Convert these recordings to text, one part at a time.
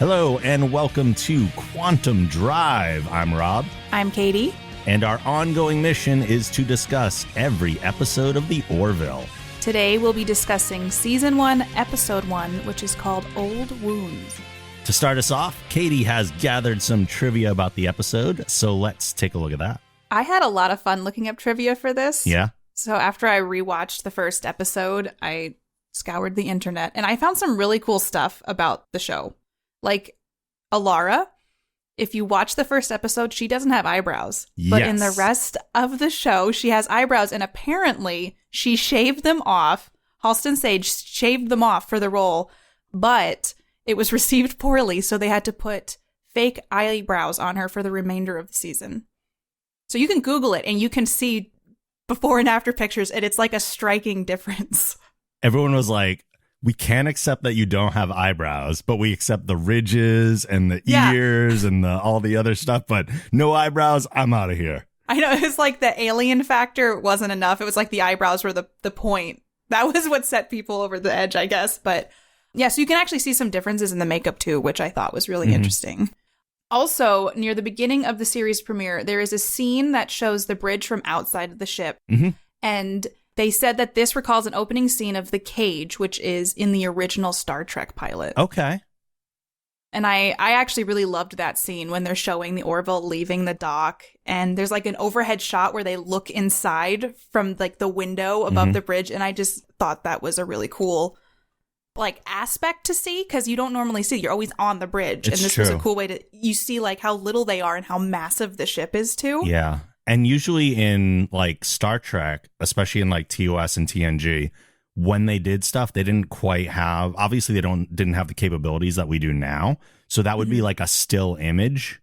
Hello and welcome to Quantum Drive. I'm Rob. I'm Katie. And our ongoing mission is to discuss every episode of the Orville. Today we'll be discussing Season 1, Episode 1, which is called Old Wounds. To start us off, Katie has gathered some trivia about the episode, so let's take a look at that. I had a lot of fun looking up trivia for this. Yeah? So after I rewatched the first episode, I scoured the internet, and I found some really cool stuff about the show. Like, Alara, if you watch the first episode, she doesn't have eyebrows. Yes. But in the rest of the show, she has eyebrows, and apparently she shaved them off. Halston Sage shaved them off for the role, but it was received poorly, so they had to put fake eyebrows on her for the remainder of the season. So you can Google it, and you can see before and after pictures, and it's like a striking difference. Everyone was like, we can't accept that you don't have eyebrows, but we accept the ridges and the ears and all the other stuff, but no eyebrows, I'm out of here. I know, it was like the alien factor wasn't enough. It was like the eyebrows were the point. That was what set people over the edge, I guess. But yeah, so you can actually see some differences in the makeup too, which I thought was really interesting. Also, near the beginning of the series premiere, there is a scene that shows the bridge from outside of the ship. And they said that this recalls an opening scene of The Cage, which is in the original Star Trek pilot. Okay. And I actually really loved that scene when they're showing the Orville leaving the dock. And there's like an overhead shot where they look inside from like the window above the bridge. And I just thought that was a really cool like aspect to see, because you don't normally see. You're always on the bridge. It's and this true. was a cool way to, you see like how little they are and how massive the ship is too. Yeah. And usually in like Star Trek, especially in like TOS and TNG, when they did stuff, they didn't quite have, obviously they didn't have the capabilities that we do now. So that would be like a still image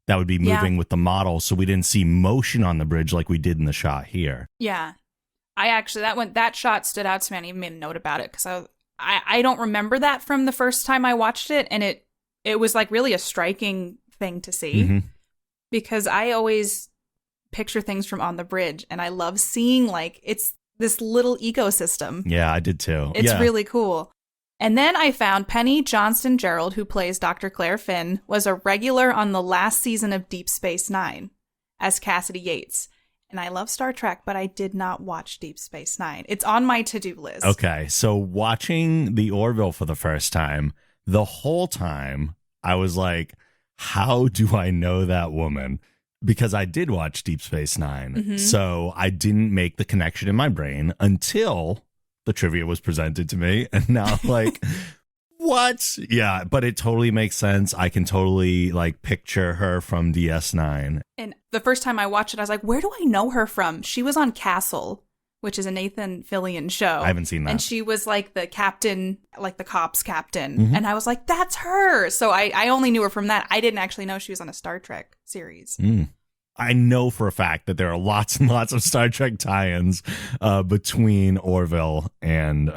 that would be moving with the model. So we didn't see motion on the bridge like we did in the shot here. Yeah. I actually, that shot stood out to me. I even made a note about it because I don't remember that from the first time I watched it. And it was like really a striking thing to see because I always picture things from on the bridge, and I love seeing like it's this little ecosystem. Yeah, I did too. It's really cool. And then I found Penny Johnston Gerald, who plays Dr. Claire Finn, was a regular on the last season of Deep Space Nine as Cassidy Yates. And I love Star Trek, but I did not watch Deep Space Nine. It's on my to-do list. Okay, so watching the Orville for the first time, the whole time I was like, how do I know that woman? Because I did watch Deep Space Nine. So I didn't make the connection in my brain until the trivia was presented to me. And now I'm like, what? Yeah, but it totally makes sense. I can totally like picture her from DS9. And the first time I watched it, I was like, where do I know her from? She was on Castle, which is a Nathan Fillion show. I haven't seen that. And she was like the captain, like the cops captain. And I was like, that's her. So I only knew her from that. I didn't actually know she was on a Star Trek series. I know for a fact that there are lots and lots of Star Trek tie-ins between Orville and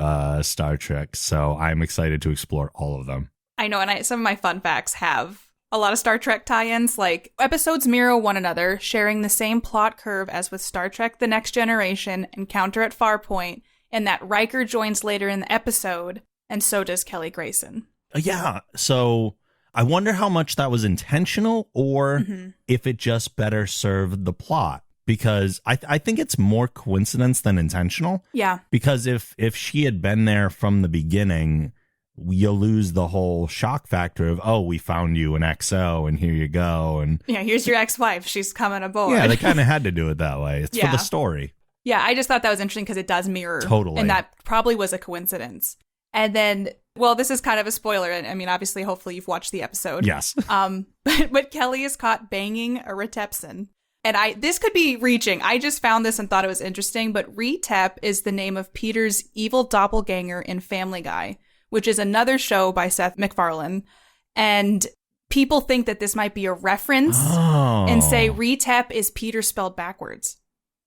Star Trek. So I'm excited to explore all of them. I know. And some of my fun facts have a lot of Star Trek tie-ins, like episodes mirror one another, sharing the same plot curve as with Star Trek The Next Generation, Encounter at Farpoint, and that Riker joins later in the episode, and so does Kelly Grayson. Yeah, so I wonder how much that was intentional or if it just better served the plot, because I think it's more coincidence than intentional. Yeah. Because if she had been there from the beginning, you'll lose the whole shock factor of, oh, we found you an XO and here you go. And yeah, here's your ex-wife. She's coming aboard. Yeah, they kind of had to do it that way. It's for the story. Yeah, I just thought that was interesting because it does mirror. Totally. And that probably was a coincidence. And then, well, this is kind of a spoiler. And I mean, obviously, hopefully you've watched the episode. Yes. But Kelly is caught banging a Retepson. And this could be reaching. I just found this and thought it was interesting. But Retep is the name of Peter's evil doppelganger in Family Guy, which is another show by Seth MacFarlane. And people think that this might be a reference and say Retep is Peter spelled backwards.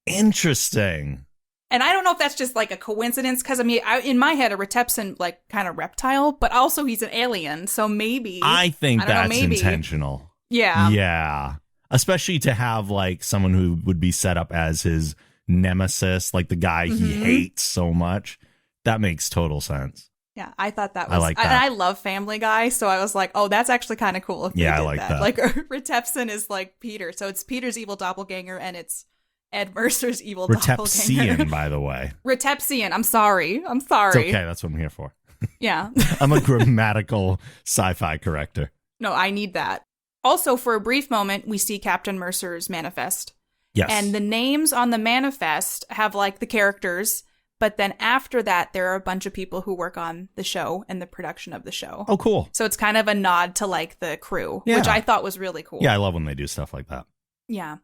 Interesting. And I don't know if that's just like a coincidence, because I mean, in my head, a Retepson like kind of reptile, but also he's an alien. So maybe. I think that's intentional. Yeah. Yeah. Especially to have like someone who would be set up as his nemesis, like the guy he hates so much. That makes total sense. Yeah, I thought that was... I like that. And I love Family Guy, so I was like, oh, that's actually kind of cool if they did I like that. Like, Retepsin is like Peter, so it's Peter's evil doppelganger, and it's Ed Mercer's evil doppelganger. Retepsian, by the way. Retepsian, I'm sorry. It's okay, that's what I'm here for. Yeah. I'm a grammatical sci-fi corrector. No, I need that. Also, for a brief moment, we see Captain Mercer's manifest. Yes. And the names on the manifest have, like, the characters... But then after that, there are a bunch of people who work on the show and the production of the show. Oh, cool. So it's kind of a nod to like the crew, which I thought was really cool. Yeah, I love when they do stuff like that. Yeah.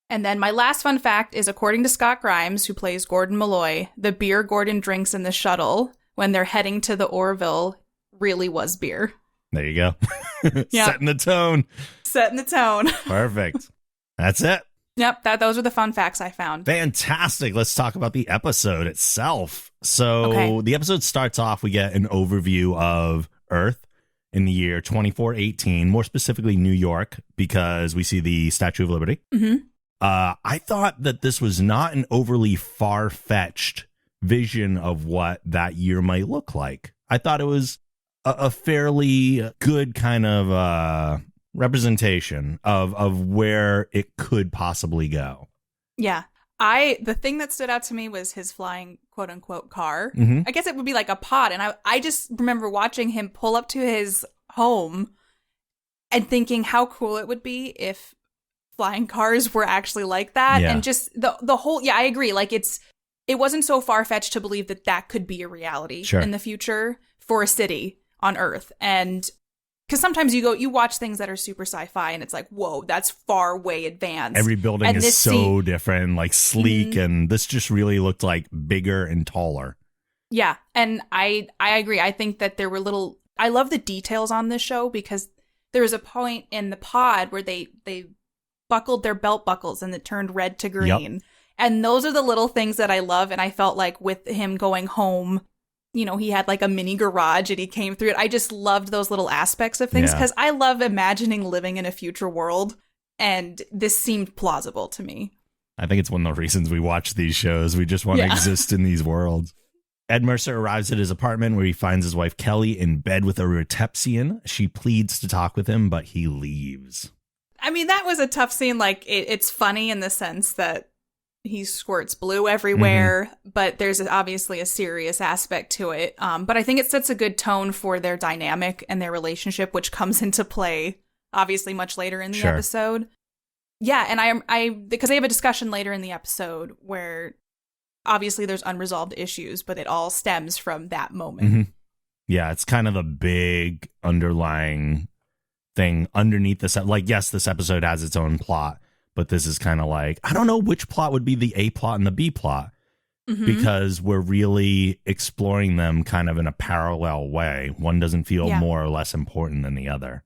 And then my last fun fact is, according to Scott Grimes, who plays Gordon Malloy, the beer Gordon drinks in the shuttle when they're heading to the Orville really was beer. There you go. Setting the tone. Setting the tone. Perfect. That's it. Yep, those are the fun facts I found. Fantastic. Let's talk about the episode itself. So The episode starts off, we get an overview of Earth in the year 2418, more specifically New York, because we see the Statue of Liberty. Mm-hmm. I thought that this was not an overly far-fetched vision of what that year might look like. I thought it was a fairly good kind of... representation of where it could possibly go. Yeah. The thing that stood out to me was his flying quote unquote car. Mm-hmm. I guess it would be like a pod. And I just remember watching him pull up to his home and thinking how cool it would be if flying cars were actually like that. Yeah. And just the whole, I agree. Like it wasn't so far fetched to believe that could be a reality in the future for a city on Earth. And because sometimes you watch things that are super sci-fi and it's like, whoa, that's far way advanced. Every building is so different, like sleek, and this just really looked like bigger and taller. Yeah, and I agree. I think that there were I love the details on this show because there was a point in the pod where they buckled their belt buckles and it turned red to green. Yep. And those are the little things that I love, and I felt like with him going home, he had like a mini garage and he came through it. I just loved those little aspects of things because I love imagining living in a future world. And this seemed plausible to me. I think it's one of the reasons we watch these shows. We just want to exist in these worlds. Ed Mercer arrives at his apartment where he finds his wife Kelly in bed with a Retepsian. She pleads to talk with him, but he leaves. I mean, that was a tough scene. Like, it's funny in the sense that he squirts blue everywhere, but there's obviously a serious aspect to it. But I think it sets a good tone for their dynamic and their relationship, which comes into play obviously much later in the episode. Yeah, and because they have a discussion later in the episode where obviously there's unresolved issues, but it all stems from that moment. Mm-hmm. Yeah, it's kind of a big underlying thing underneath this. Like, yes, this episode has its own plot, but this is kind of like, I don't know which plot would be the A plot and the B plot, because we're really exploring them kind of in a parallel way. One doesn't feel more or less important than the other.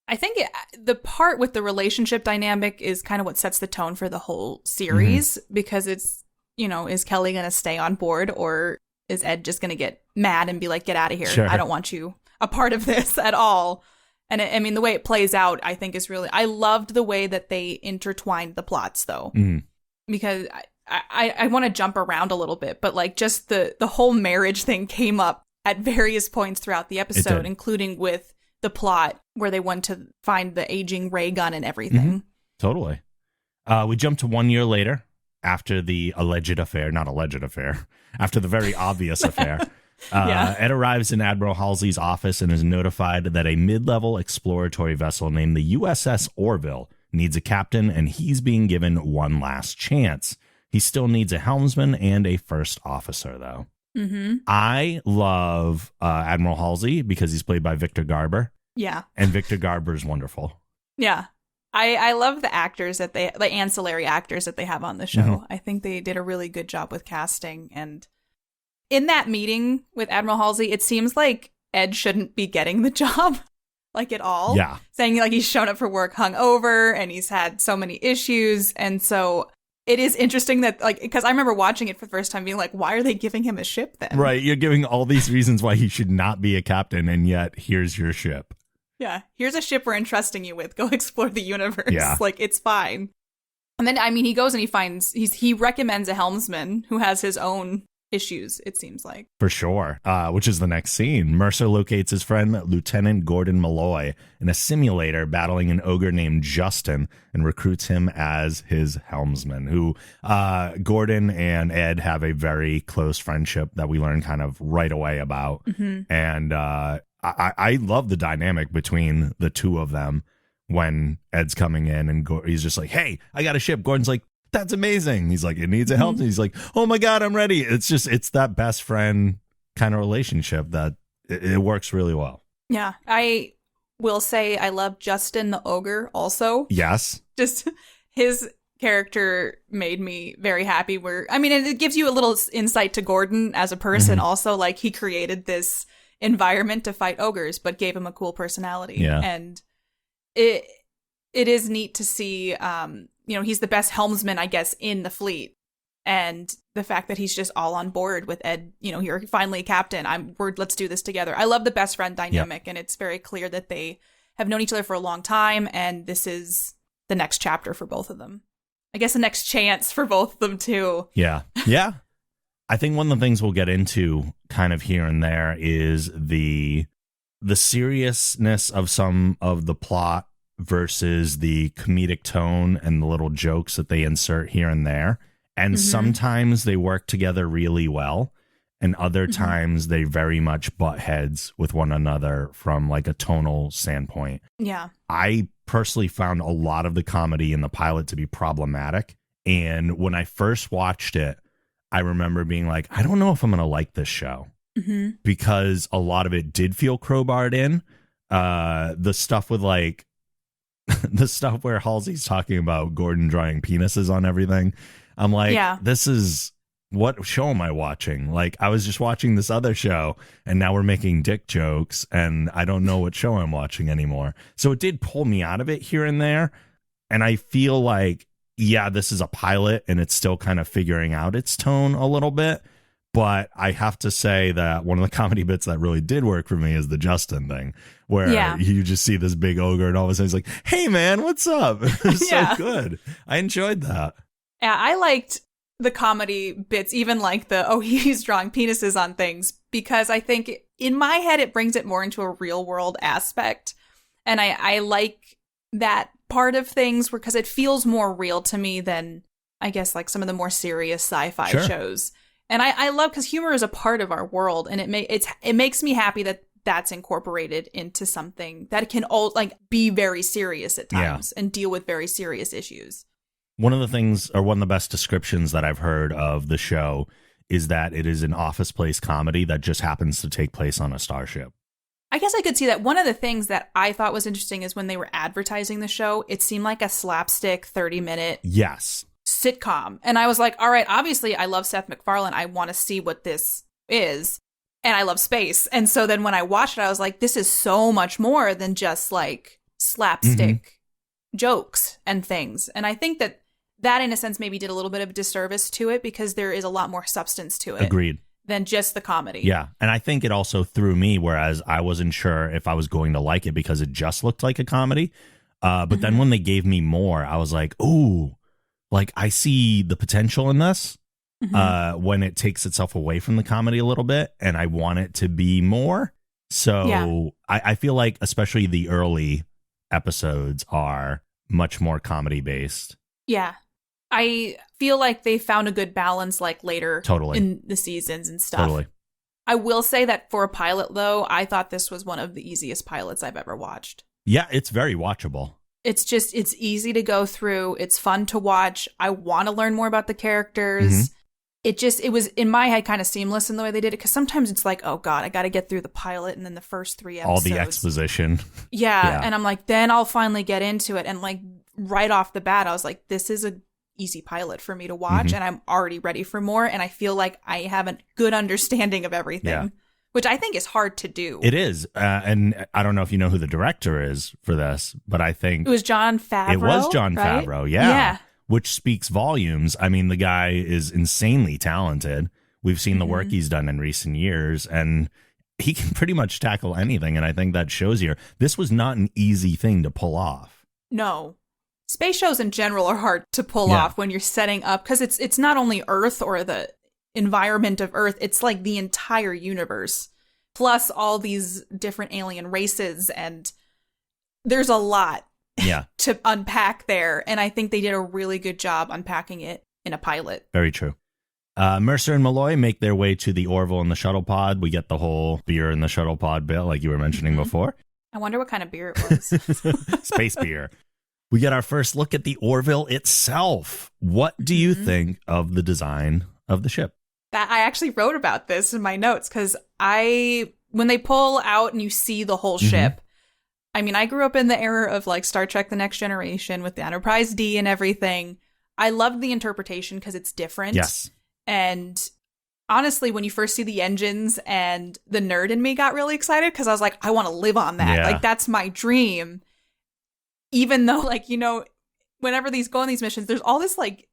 I think the part with the relationship dynamic is kind of what sets the tone for the whole series, because it's, is Kelly going to stay on board, or is Ed just going to get mad and be like, get out of here. Sure. I don't want you a part of this at all. And the way it plays out, I think is really, I loved the way that they intertwined the plots though, because I want to jump around a little bit, but like just the whole marriage thing came up at various points throughout the episode, including with the plot where they went to find the aging ray gun and everything. Totally. We jump to 1 year later after the after the very obvious affair. Ed arrives in Admiral Halsey's office and is notified that a mid-level exploratory vessel named the USS Orville needs a captain, and he's being given one last chance. He still needs a helmsman and a first officer, though. I love Admiral Halsey because he's played by Victor Garber. Yeah. And Victor Garber is wonderful. Yeah. I love the actors the ancillary actors that they have on the show. I think they did a really good job with casting, and in that meeting with Admiral Halsey, it seems like Ed shouldn't be getting the job, like at all. Yeah. Saying like he's shown up for work hungover and he's had so many issues. And so it is interesting that, like, because I remember watching it for the first time being like, why are they giving him a ship then? Right. You're giving all these reasons why he should not be a captain, and yet here's your ship. Yeah. Here's a ship we're entrusting you with. Go explore the universe. Yeah. Like, it's fine. And then, he goes and he recommends a helmsman who has his own issues, it seems like. For sure. Which is the next scene. Mercer locates his friend, Lieutenant Gordon Malloy, in a simulator battling an ogre named Justin and recruits him as his helmsman, who Gordon and Ed have a very close friendship that we learn kind of right away about. Mm-hmm. And I love the dynamic between the two of them when Ed's coming in and he's just like, hey, I got a ship. Gordon's like, that's amazing. He's like, it needs a help. Mm-hmm. He's like, oh my God, I'm ready. It's that best friend kind of relationship that it works really well. Yeah. I will say I love Justin the ogre also. Yes. Just his character made me very happy. It gives you a little insight to Gordon as a person. Mm-hmm. Also, like, he created this environment to fight ogres, but gave him a cool personality. Yeah. And it is neat to see, he's the best helmsman, I guess, in the fleet. And the fact that he's just all on board with Ed, you're finally a captain. Let's do this together. I love the best friend dynamic. Yep. And it's very clear that they have known each other for a long time. And this is the next chapter for both of them. I guess the next chance for both of them, too. Yeah. Yeah. I think one of the things we'll get into kind of here and there is the seriousness of some of the plot versus the comedic tone and the little jokes that they insert here and there. And mm-hmm. sometimes they work together really well. And other mm-hmm. times they very much butt heads with one another from like a tonal standpoint. Yeah. I personally found a lot of the comedy in the pilot to be problematic. And when I first watched it, I remember being like, I don't know if I'm going to like this show. Mm-hmm. Because a lot of it did feel crowbarred in. The stuff with like, the stuff where Halsey's talking about Gordon drawing penises on everything. I'm like, This is, what show am I watching? Like, I was just watching this other show and now we're making dick jokes and I don't know what show I'm watching anymore. So it did pull me out of it here and there. And I feel like, this is a pilot and it's still kind of figuring out its tone a little bit. But I have to say that one of the comedy bits that really did work for me is the Justin thing, where you just see this big ogre and all of a sudden he's like, hey, man, what's up? It was so good. I enjoyed that. Yeah, I liked the comedy bits, even like he's drawing penises on things, because I think in my head it brings it more into a real world aspect. And I like that part of things because it feels more real to me than, I guess, like some of the more serious sci-fi shows. And I love, because humor is a part of our world, and it makes me happy that that's incorporated into something that can be very serious at times and deal with very serious issues. One of the things, or one of the best descriptions that I've heard of the show is that it is an office place comedy that just happens to take place on a starship. I guess I could see that. One of the things that I thought was interesting is when they were advertising the show, it seemed like a slapstick 30-minute sitcom. And I was like, all right, obviously I love Seth MacFarlane. I want to see what this is. And I love space. And so then when I watched it, I was like, this is so much more than just like slapstick jokes and things. And I think that in a sense maybe did a little bit of a disservice to it, because there is a lot more substance to it. Agreed. Than just the comedy. Yeah. And I think it also threw me, whereas I wasn't sure if I was going to like it because it just looked like a comedy. But then when they gave me more, I was like, ooh, like I see the potential in this when it takes itself away from the comedy a little bit, and I want it to be more. So I feel like especially the early episodes are much more comedy based. Yeah. I feel like they found a good balance like later in the seasons and stuff. Totally. I will say that for a pilot, though, I thought this was one of the easiest pilots I've ever watched. Yeah, it's very watchable. It's easy to go through. It's fun to watch. I want to learn more about the characters. It was in my head kind of seamless in the way they did it, because sometimes it's like, oh God, I got to get through the pilot and then the first 3 episodes. All the exposition. Yeah. And I'm like, then I'll finally get into it. And like right off the bat, I was like, this is a easy pilot for me to watch, and I'm already ready for more, and I feel like I have a good understanding of everything, which I think is hard to do. It is, and I don't know if you know who the director is for this, but I think it was Jon Favreau. It was Jon right? Favreau, yeah, which speaks volumes. I mean, the guy is insanely talented. We've seen the work he's done in recent years, and he can pretty much tackle anything, and I think that shows here. This was not an easy thing to pull off. No. Space shows in general are hard to pull off when you're setting up, because it's not only Earth or the environment of Earth. It's like the entire universe, plus all these different alien races, and there's a lot to unpack there. And I think they did a really good job unpacking it in a pilot. Very true. Mercer and Malloy make their way to the Orville in the shuttle pod. We get the whole beer in the shuttle pod bit, like you were mentioning before. I wonder what kind of beer it was. Space beer. We get our first look at the Orville itself. What do you think of the design of the ship? That I actually wrote about this in my notes, because when they pull out and you see the whole ship, I mean, I grew up in the era of like Star Trek The Next Generation with the Enterprise D and everything. I loved the interpretation because it's different. Yes. And honestly, when you first see the engines, and the nerd in me got really excited because I was like, I want to live on that. Yeah. Like, that's my dream. Even though, like, you know, whenever these go on these missions, there's all this like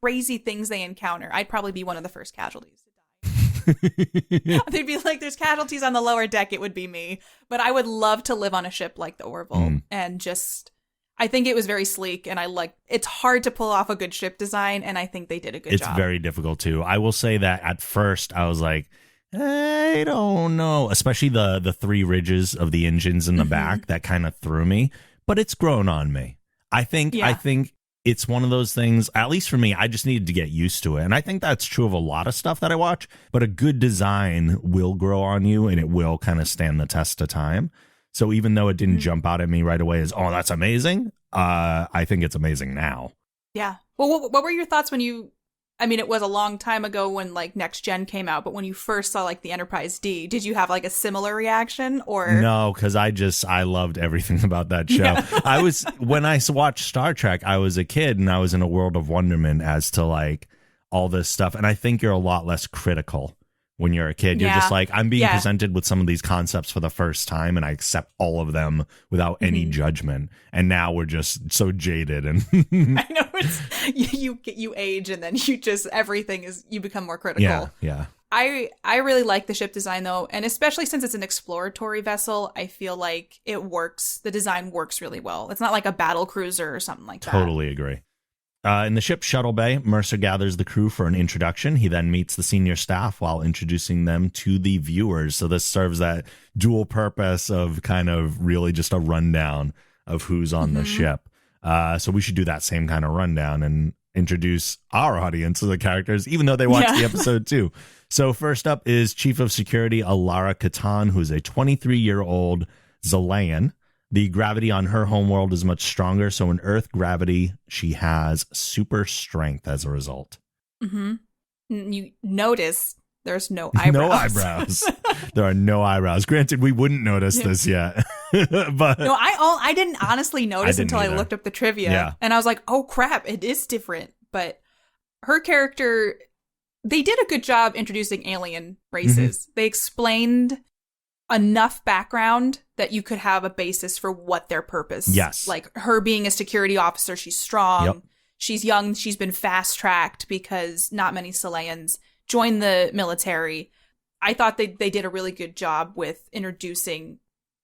crazy things they encounter. I'd probably be one of the first casualties to die. They'd be like, there's casualties on the lower deck. It would be me. But I would love to live on a ship like the Orville and just... I think it was very sleek, and it's hard to pull off a good ship design, and I think they did a good job. It's very difficult too. I will say that at first I was like, I don't know, especially the three ridges of the engines in the back, that kind of threw me, but it's grown on me. I think it's one of those things, at least for me, I just needed to get used to it. And I think that's true of a lot of stuff that I watch, but a good design will grow on you, and it will kind of stand the test of time. So even though it didn't jump out at me right away as, oh, that's amazing, I think it's amazing now. Yeah. Well, what were your thoughts when it was a long time ago when like Next Gen came out, but when you first saw like the Enterprise D, did you have like a similar reaction or? No, because I loved everything about that show. Yeah. When I watched Star Trek, I was a kid and I was in a world of wonderment as to like all this stuff. And I think you're a lot less critical. When you're a kid, you're just like, I'm being presented with some of these concepts for the first time, and I accept all of them without any judgment. And now we're just so jaded. And I know, it's you age, and then you become more critical. Yeah. I really like the ship design though, and especially since it's an exploratory vessel, I feel like it works. The design works really well. It's not like a battle cruiser or something like that. Totally agree. In the ship's shuttle bay, Mercer gathers the crew for an introduction. He then meets the senior staff while introducing them to the viewers. So this serves that dual purpose of kind of really just a rundown of who's on the ship. So we should do that same kind of rundown and introduce our audience to the characters, even though they watched the episode too. So first up is Chief of Security Alara Katan, who's a 23-year-old Zalayan. The gravity on her homeworld is much stronger, so in Earth gravity, she has super strength as a result. You notice there's no eyebrows. No eyebrows. There are no eyebrows. Granted, we wouldn't notice this yet. But no, I didn't honestly notice until I looked up the trivia. And I was like, oh, crap, it is different. But her character, they did a good job introducing alien races. They explained enough background that you could have a basis for what their purpose. Yes. Like her being a security officer, she's strong. She's young. She's been fast-tracked because not many Salayans join the military. I thought they did a really good job with introducing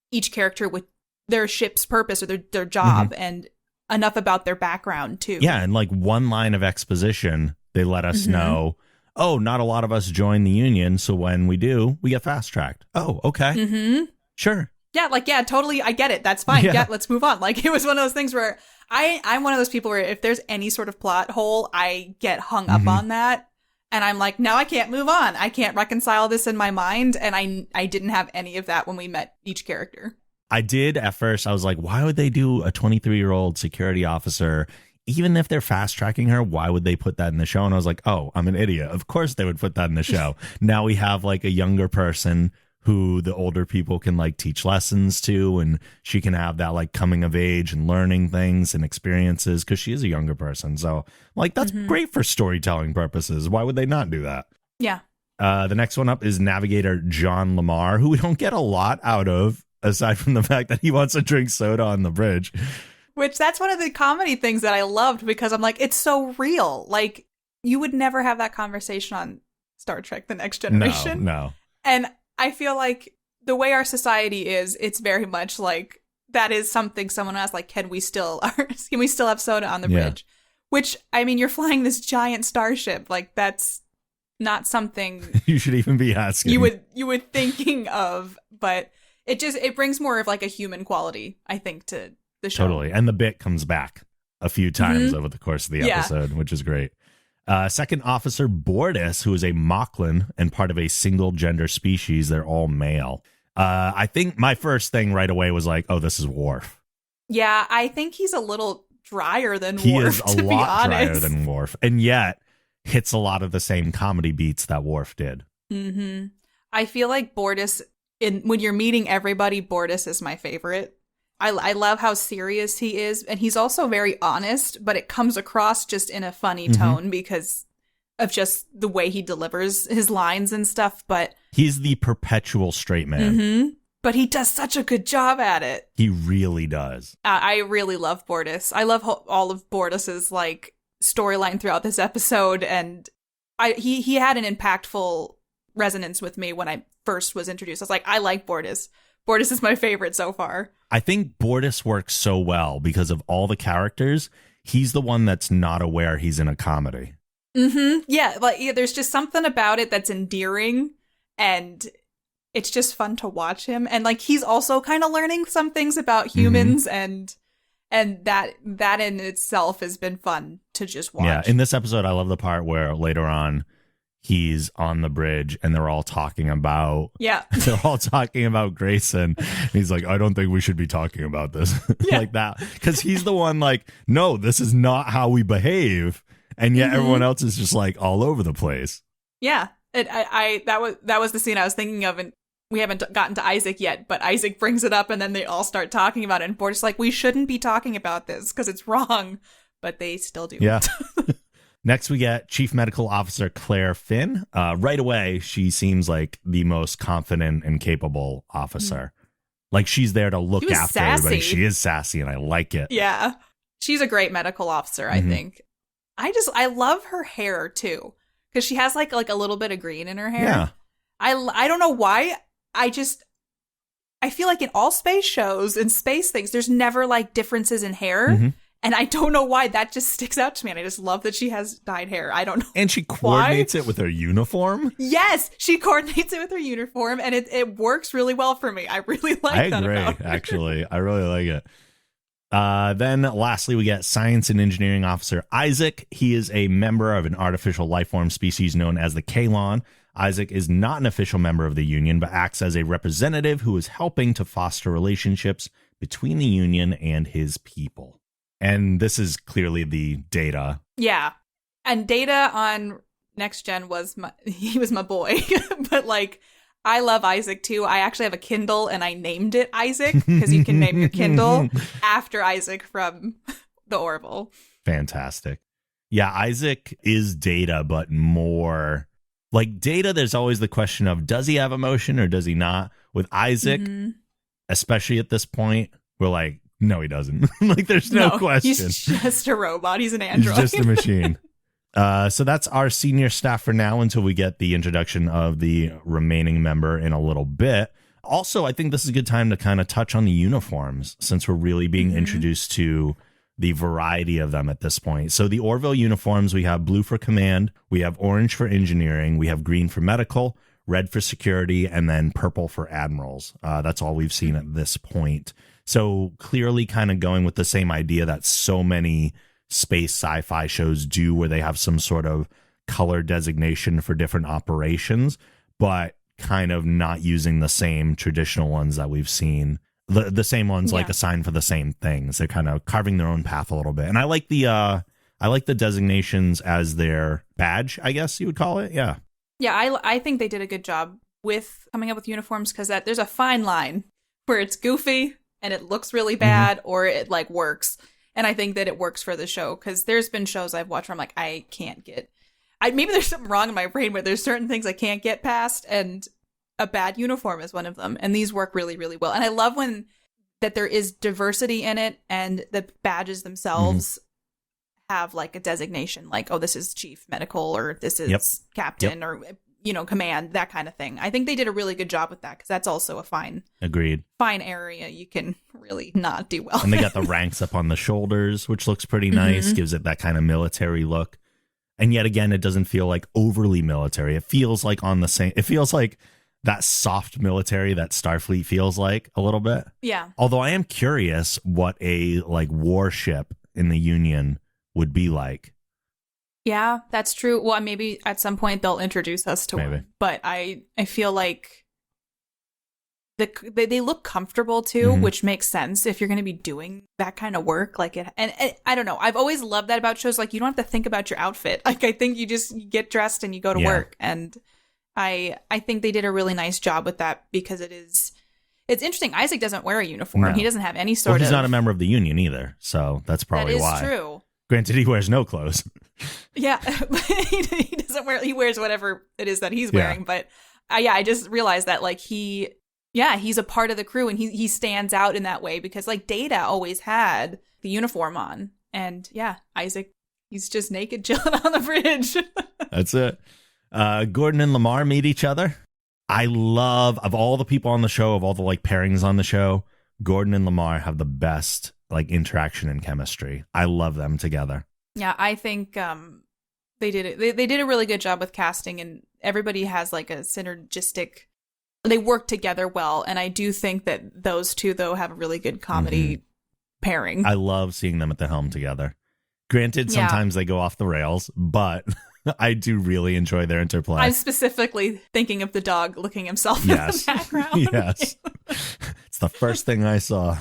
each character with their ship's purpose or their job and enough about their background, too. Yeah, and like one line of exposition, they let us know, oh, not a lot of us join the Union, so when we do, we get fast-tracked. Oh, okay. Sure. Yeah, totally. I get it. That's fine. Yeah, let's move on. Like, it was one of those things where I'm one of those people where if there's any sort of plot hole, I get hung up on that. And I'm like, now I can't move on. I can't reconcile this in my mind. And I didn't have any of that when we met each character. I did at first. I was like, why would they do a 23-year-old security officer? Even if they're fast tracking her, why would they put that in the show? And I was like, oh, I'm an idiot. Of course they would put that in the show. Now we have like a younger person who the older people can like teach lessons to, and she can have that like coming of age and learning things and experiences because she is a younger person. So like that's great for storytelling purposes. Why would they not do that? Yeah. The next one up is Navigator John Lamarr, who we don't get a lot out of aside from the fact that he wants to drink soda on the bridge. Which that's one of the comedy things that I loved because I'm like, it's so real. Like you would never have that conversation on Star Trek: The Next Generation. No. And I feel like the way our society is, it's very much like that is something someone asks, like, can we still have soda on the bridge? Which, I mean, you're flying this giant starship. Like, that's not something you should even be asking. You would thinking of, but it brings more of like a human quality, I think, to the show. Totally. And the bit comes back a few times over the course of the episode, which is great. Second Officer Bortus, who is a Moclan and part of a single gender species. They're all male. I think my first thing right away was like, oh, this is Worf. Yeah, I think he's a little drier than Worf. He is a lot drier than Worf, and yet hits a lot of the same comedy beats that Worf did. Mm-hmm. I feel like Bortus, when you're meeting everybody, Bortus is my favorite. I love how serious he is, and he's also very honest, but it comes across just in a funny tone because of just the way he delivers his lines and stuff. But he's the perpetual straight man. But he does such a good job at it. He really does. I really love Bortus. I love all of Bortus's like storyline throughout this episode, and he had an impactful resonance with me when I first was introduced. I was like, I like Bortus. Bortus is my favorite so far. I think Bortus works so well because of all the characters. He's the one that's not aware he's in a comedy. Yeah, there's just something about it that's endearing, and it's just fun to watch him. And like he's also kind of learning some things about humans, and that in itself has been fun to just watch. Yeah, in this episode, I love the part where later on he's on the bridge and they're all talking about Grayson. He's like, I don't think we should be talking about this like that, because he's the one like, no, this is not how we behave, and yet everyone else is just like all over the place. Yeah, that was the scene I was thinking of, and we haven't gotten to Isaac yet, but Isaac brings it up and then they all start talking about it, and Bort's like, we shouldn't be talking about this because it's wrong, but they still do. Yeah. Next, we get Chief Medical Officer Claire Finn. Right away, she seems like the most confident and capable officer. Like, she's there to look after everybody. She is sassy, and I like it. Yeah. She's a great medical officer, I think. I love her hair, too, because she has, like a little bit of green in her hair. Yeah. I don't know why. I feel like in all space shows and space things, there's never, like, differences in hair. And I don't know why that just sticks out to me. And I just love that she has dyed hair. I don't know. And she coordinates it with her uniform. Yes, she coordinates it with her uniform. And it works really well for me. I really like that about her. Actually. I really like it. Then lastly, we get Science and Engineering Officer Isaac. He is a member of an artificial life form species known as the Kalon. Isaac is not an official member of the Union, but acts as a representative who is helping to foster relationships between the Union and his people. And this is clearly the Data. Yeah. And Data on Next Gen was my boy. But like, I love Isaac too. I actually have a Kindle and I named it Isaac because you can name your Kindle after Isaac from the Orville. Fantastic. Yeah, Isaac is Data, but more like Data. There's always the question of, does he have emotion or does he not? With Isaac, especially at this point, we're like, no, he doesn't. Like, there's no question. He's just a robot. He's an android. He's just a machine. So that's our senior staff for now until we get the introduction of the remaining member in a little bit. Also, I think this is a good time to kind of touch on the uniforms since we're really being introduced to the variety of them at this point. So the Orville uniforms, we have blue for command, we have orange for engineering, we have green for medical, red for security, and then purple for admirals. That's all we've seen at this point. So clearly kind of going with the same idea that so many space sci-fi shows do, where they have some sort of color designation for different operations, but kind of not using the same traditional ones that we've seen. The same ones like assigned for the same things. They're kind of carving their own path a little bit. And I like the designations as their badge, I guess you would call it. Yeah. Yeah, I think they did a good job with coming up with uniforms, because there's a fine line where it's goofy and it looks really bad, or it like works. And I think that it works for the show, because there's been shows I've watched where I'm like, I can't get, maybe there's something wrong in my brain, but there's certain things I can't get past, and a bad uniform is one of them. And these work really, really well. And I love that there is diversity in it, and the badges themselves have like a designation, like, oh, this is chief medical, or this is captain, or command, that kind of thing. I think they did a really good job with that, because that's also a fine area you can really not do well. And they got the ranks up on the shoulders, which looks pretty nice, gives it that kind of military look. And yet again, it doesn't feel like overly military. It feels like it feels like that soft military that Starfleet feels like a little bit. Yeah. Although I am curious what a like warship in the Union would be like. Yeah, that's true. Well, maybe at some point they'll introduce us to one. But I feel like they look comfortable too, which makes sense if you're going to be doing that kind of work. Like and I don't know. I've always loved that about shows. Like you don't have to think about your outfit. Like I think you just get dressed and you go to work. And I think they did a really nice job with that because it's interesting. Isaac doesn't wear a uniform. No. He doesn't have any sort of. He's not a member of the Union either, so that's probably why. That is true. Granted, he wears no clothes. Yeah, he doesn't wear. He wears whatever it is that he's wearing. But I just realized that like he's a part of the crew and he stands out in that way because like Data always had the uniform on, and Isaac, he's just naked chilling on the bridge. That's it. Gordon and Lamarr meet each other. I love, of all the people on the show, of all the like pairings on the show, Gordon and Lamarr have the best like interaction and chemistry. I love them together. Yeah, I think they did it. They did a really good job with casting, and everybody has like a synergistic. They work together well, and I do think that those two though have a really good comedy pairing. I love seeing them at the helm together. Granted, sometimes they go off the rails, but I do really enjoy their interplay. I'm specifically thinking of the dog licking himself in the background. Yes. It's the first thing I saw.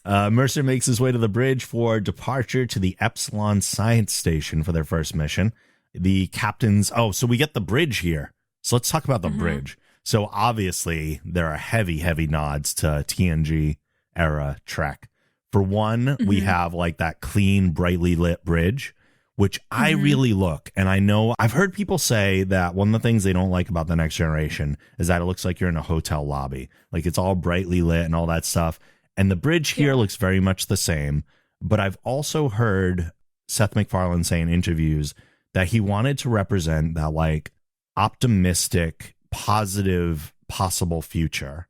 Mercer makes his way to the bridge for departure to the Epsilon Science Station for their first mission. The captain's... so we get the bridge here. So let's talk about the bridge. So obviously, there are heavy, heavy nods to TNG era Trek. For one, we have like that clean, brightly lit bridge, which I really look. And I know I've heard people say that one of the things they don't like about the Next Generation is that it looks like you're in a hotel lobby. Like it's all brightly lit and all that stuff. And the bridge here looks very much the same. But I've also heard Seth MacFarlane say in interviews that he wanted to represent that like optimistic, positive, possible future.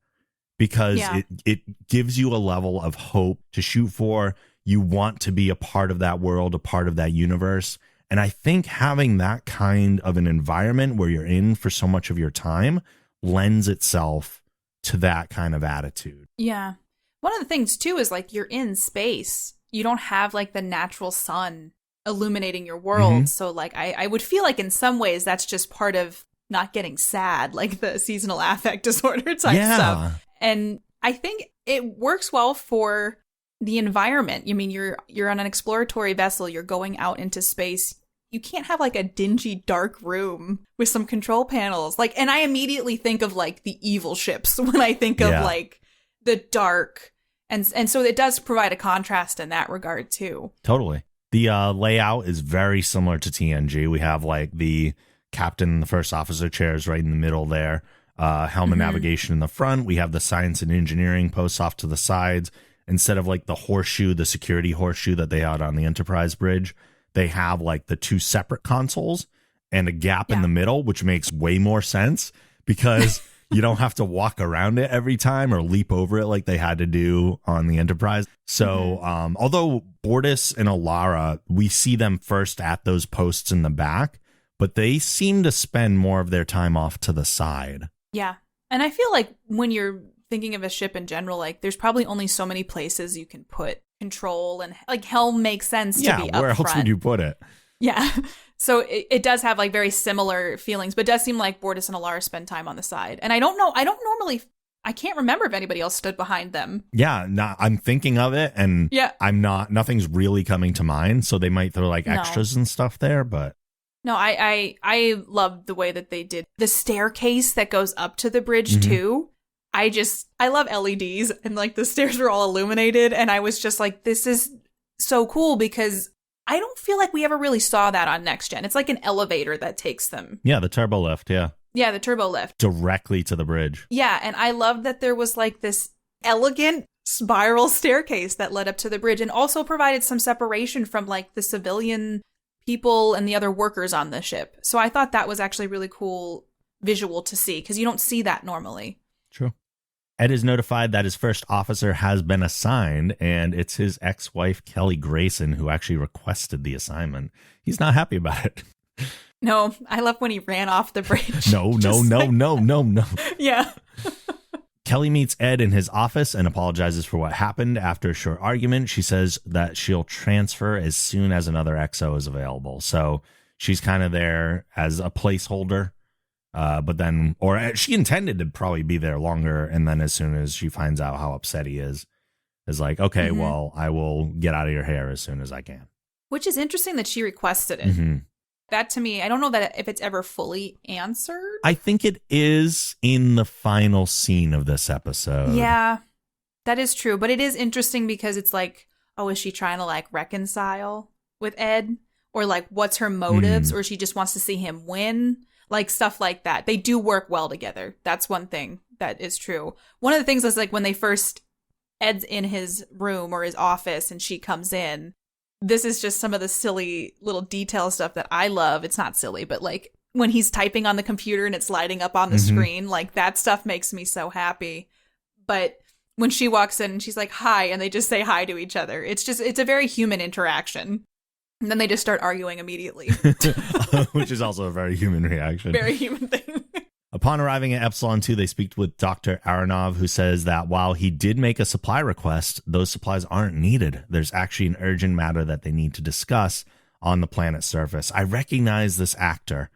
Because it gives you a level of hope to shoot for. You want to be a part of that world, a part of that universe. And I think having that kind of an environment where you're in for so much of your time lends itself to that kind of attitude. Yeah. One of the things, too, is like you're in space. You don't have like the natural sun illuminating your world. So like I would feel like in some ways that's just part of not getting sad, like the seasonal affect disorder type stuff. And I think it works well for the environment. I mean, you're on an exploratory vessel. You're going out into space. You can't have like a dingy, dark room with some control panels. Like, and I immediately think of like the evil ships when I think of like the dark. And so it does provide a contrast in that regard too. Totally. The layout is very similar to TNG. We have like the captain and the first officer chairs right in the middle there. Helm and navigation in the front. We have the science and engineering posts off to the sides. Instead of like the horseshoe, the security horseshoe that they had on the Enterprise bridge, they have like the two separate consoles and a gap in the middle, which makes way more sense because you don't have to walk around it every time or leap over it like they had to do on the Enterprise. So although Bortus and Alara, we see them first at those posts in the back, but they seem to spend more of their time off to the side. Yeah. And I feel like when you're thinking of a ship in general, like there's probably only so many places you can put control, and like helm makes sense to be up where front. Else would you put it? Yeah. So it does have like very similar feelings, but it does seem like Bortus and Alara spend time on the side. And I can't remember if anybody else stood behind them. Yeah, I'm thinking of it, and nothing's really coming to mind, so they might throw like extras and stuff there, but no, I love the way that they did the staircase that goes up to the bridge too. I love LEDs, and like the stairs were all illuminated, and I was just like, this is so cool because I don't feel like we ever really saw that on Next Gen. It's like an elevator that takes them. Yeah, the turbo lift, Yeah, the turbo lift. Directly to the bridge. Yeah, and I loved that there was like this elegant spiral staircase that led up to the bridge and also provided some separation from like the civilian people and the other workers on the ship. So I thought that was actually really cool visual to see because you don't see that normally. True. Ed is notified that his first officer has been assigned, and it's his ex-wife, Kelly Grayson, who actually requested the assignment. He's not happy about it. No, I love when he ran off the bridge. No. Yeah. Kelly meets Ed in his office and apologizes for what happened. After a short argument, she says that she'll transfer as soon as another XO is available. So she's kind of there as a placeholder, but then, or she intended to probably be there longer. And then as soon as she finds out how upset he is like, okay, well, I will get out of your hair as soon as I can. Which is interesting that she requested it. Mm-hmm. That to me, I don't know that if it's ever fully answered. I think it is in the final scene of this episode. Yeah, that is true. But it is interesting because it's like, oh, is she trying to like reconcile with Ed? Or like, what's her motives? Or she just wants to see him win? Like stuff like that. They do work well together. That's one thing that is true. One of the things is like when they first, Ed's in his room or his office and she comes in. This is just some of the silly little detail stuff that I love. It's not silly, but like when he's typing on the computer and it's lighting up on the screen, like that stuff makes me so happy. But when she walks in and she's like, hi, and they just say hi to each other, it's a very human interaction. And then they just start arguing immediately. Which is also a very human reaction. Very human thing. Upon arriving at Epsilon 2, they speak with Dr. Aronov, who says that while he did make a supply request, those supplies aren't needed. There's actually an urgent matter that they need to discuss on the planet's surface. I recognize this actor,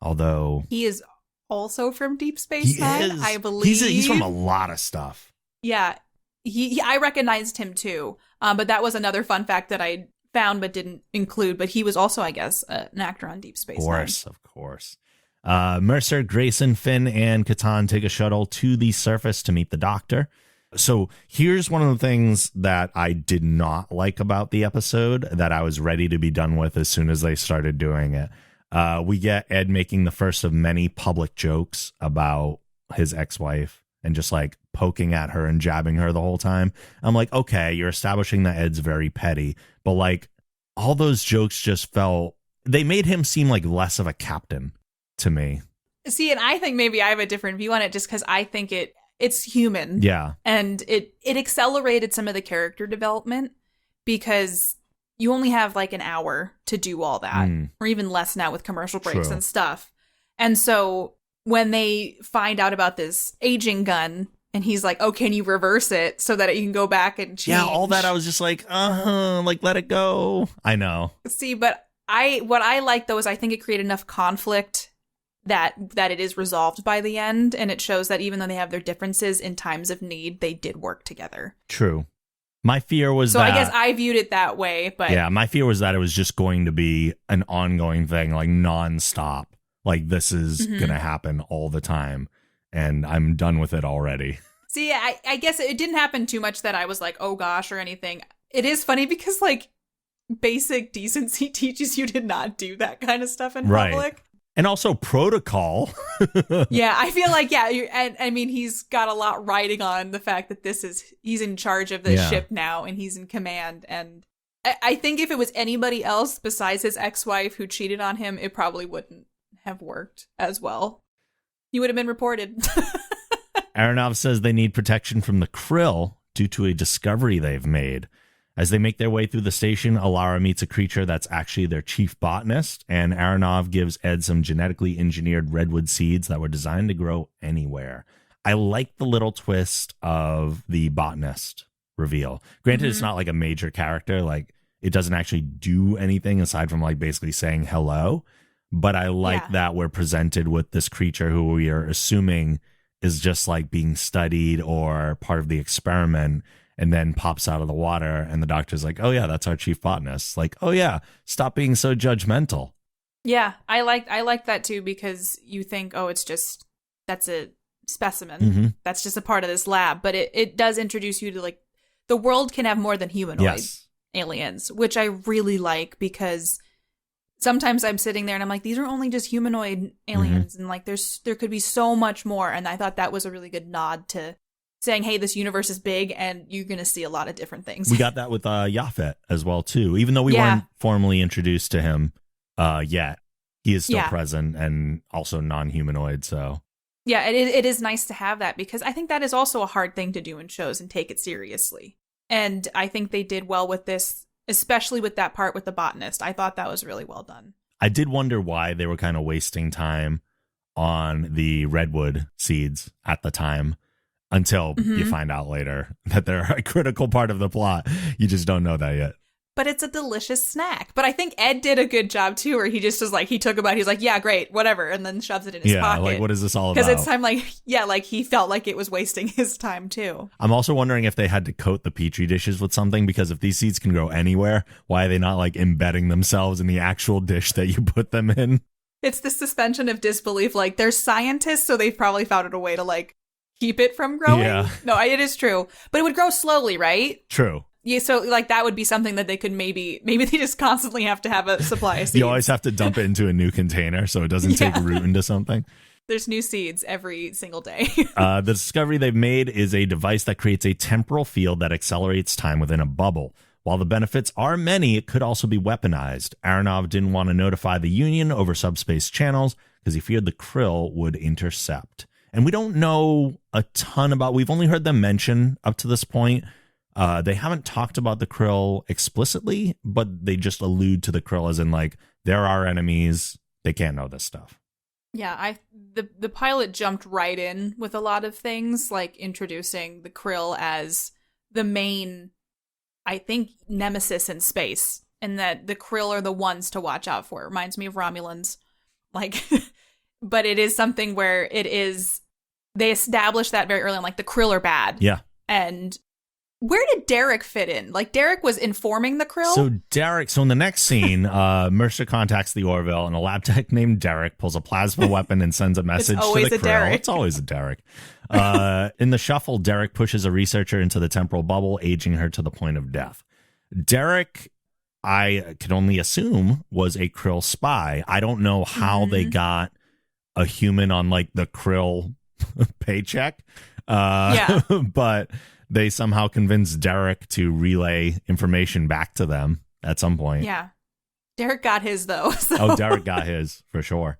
although... He is also from Deep Space Nine, I believe. He's from a lot of stuff. Yeah, I recognized him too. But that was another fun fact that I found but didn't include. But he was also, I guess, an actor on Deep Space Nine. Of course. Mercer, Grayson, Finn, and Catan take a shuttle to the surface to meet the Doctor. So here's one of the things that I did not like about the episode that I was ready to be done with as soon as they started doing it. We get Ed making the first of many public jokes about his ex-wife and just like poking at her and jabbing her the whole time. I'm like, okay, you're establishing that Ed's very petty, but like all those jokes just they made him seem like less of a captain to me. See, and I think maybe I have a different view on it just because I think it's human. Yeah. And it accelerated some of the character development because you only have like an hour to do all that, or even less now with commercial breaks and stuff. And so when they find out about this aging gun and he's like, oh, can you reverse it so that you can go back and change? Yeah, all that I was just like, like let it go. I know. See, but what I like though is I think it created enough conflict that it is resolved by the end, and it shows that even though they have their differences in times of need, they did work together. True. My fear was I guess I viewed it that way, but yeah, my fear was that it was just going to be an ongoing thing, like nonstop. Like this is gonna happen all the time, and I'm done with it already. See, I guess it didn't happen too much that I was like, oh gosh, or anything. It is funny because like basic decency teaches you to not do that kind of stuff in public. And also protocol. Yeah, I feel like, and I mean, he's got a lot riding on the fact that he's in charge of the ship now and he's in command. And I think if it was anybody else besides his ex-wife who cheated on him, it probably wouldn't have worked as well. He would have been reported. Aronov says they need protection from the Krill due to a discovery they've made. As they make their way through the station, Alara meets a creature that's actually their chief botanist, and Aronov gives Ed some genetically engineered redwood seeds that were designed to grow anywhere. I like the little twist of the botanist reveal. Granted, it's not like a major character, like it doesn't actually do anything aside from like basically saying hello, but I like that we're presented with this creature who we are assuming is just like being studied or part of the experiment, and then pops out of the water, and the Doctor's like, oh yeah, that's our chief botanist. Like, oh yeah, stop being so judgmental. Yeah, I like that too, because you think, oh, that's a specimen. That's just a part of this lab. But it does introduce you to like, the world can have more than humanoid aliens, which I really like, because sometimes I'm sitting there and I'm like, these are only just humanoid aliens. And like, there could be so much more. And I thought that was a really good nod to saying, hey, this universe is big and you're going to see a lot of different things. We got that with Yaphet as well, too. Even though we weren't formally introduced to him yet, he is still present and also non-humanoid. So Yeah, it is nice to have that because I think that is also a hard thing to do in shows and take it seriously. And I think they did well with this, especially with that part with the botanist. I thought that was really well done. I did wonder why they were kind of wasting time on the redwood seeds at the time until you find out later that they're a critical part of the plot. You just don't know that yet. But it's a delicious snack. But I think Ed did a good job, too, where he just was like, he took a bite, he's like, yeah, great, whatever, and then shoves it in his pocket. Yeah, like, what is this all about? Because it's time, like, yeah, like, he felt like it was wasting his time, too. I'm also wondering if they had to coat the Petri dishes with something, because if these seeds can grow anywhere, why are they not, like, embedding themselves in the actual dish that you put them in? It's the suspension of disbelief. Like, they're scientists, so they've probably found a way to, like, keep it from growing. Yeah. No, it is true. But it would grow slowly, right? True. Yeah, so like that would be something that they could maybe they just constantly have to have a supply of seeds. You always have to dump it into a new container so it doesn't take root into something. There's new seeds every single day. The discovery they've made is a device that creates a temporal field that accelerates time within a bubble. While the benefits are many, it could also be weaponized. Aronov didn't want to notify the Union over subspace channels because he feared the Krill would intercept. And we don't know a ton about, we've only heard them mention up to this point. They haven't talked about the Krill explicitly, but they just allude to the Krill as in like, they're our enemies. They can't know this stuff. Yeah, the pilot jumped right in with a lot of things, like introducing the Krill as the main, I think, nemesis in space, and that the Krill are the ones to watch out for. It reminds me of Romulans. Like, but it is something where they established that very early on, like the Krill are bad. Yeah. And where did Derek fit in? Like, Derek was informing the Krill? So in the next scene, Mercer contacts the Orville, and a lab tech named Derek pulls a plasma weapon and sends a message to the Krill. Derek. It's always a Derek. In the shuffle, Derek pushes a researcher into the temporal bubble, aging her to the point of death. Derek, I can only assume, was a Krill spy. I don't know how they got a human on, like, the Krill paycheck. But they somehow convinced Derek to relay information back to them at some point. Yeah. Derek got his, though. So. Oh, Derek got his, for sure.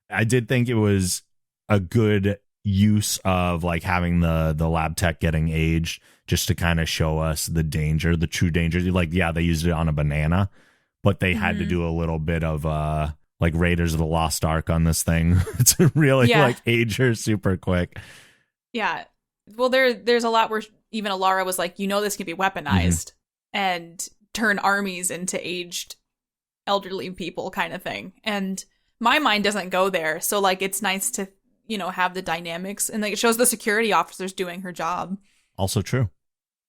I did think it was a good use of, like, having the lab tech getting aged just to kind of show us the danger, the true danger. Like, yeah, they used it on a banana, but they had to do a little bit of, like, Raiders of the Lost Ark on this thing to really, like, age her super quick. Yeah. Well, there's a lot where even Alara was like, this can be weaponized and turn armies into aged elderly people kind of thing. And my mind doesn't go there. So, like, it's nice to, have the dynamics. And, like, it shows the security officers doing her job. Also true.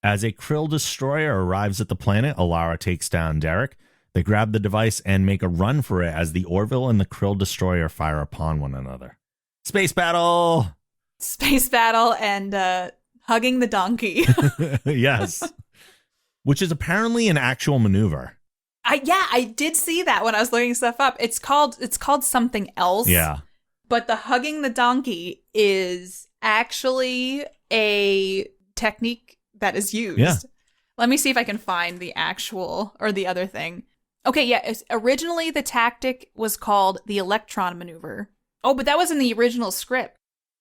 As a Krill destroyer arrives at the planet, Alara takes down Derek. They grab the device and make a run for it as the Orville and the Krill destroyer fire upon one another. Space battle! Space battle and hugging the donkey. Yes. Which is apparently an actual maneuver. I did see that when I was looking stuff up. It's called something else. Yeah. But the hugging the donkey is actually a technique that is used. Yeah. Let me see if I can find the actual or the other thing. Okay, yeah. Originally, the tactic was called the electron maneuver. Oh, but that was in the original script.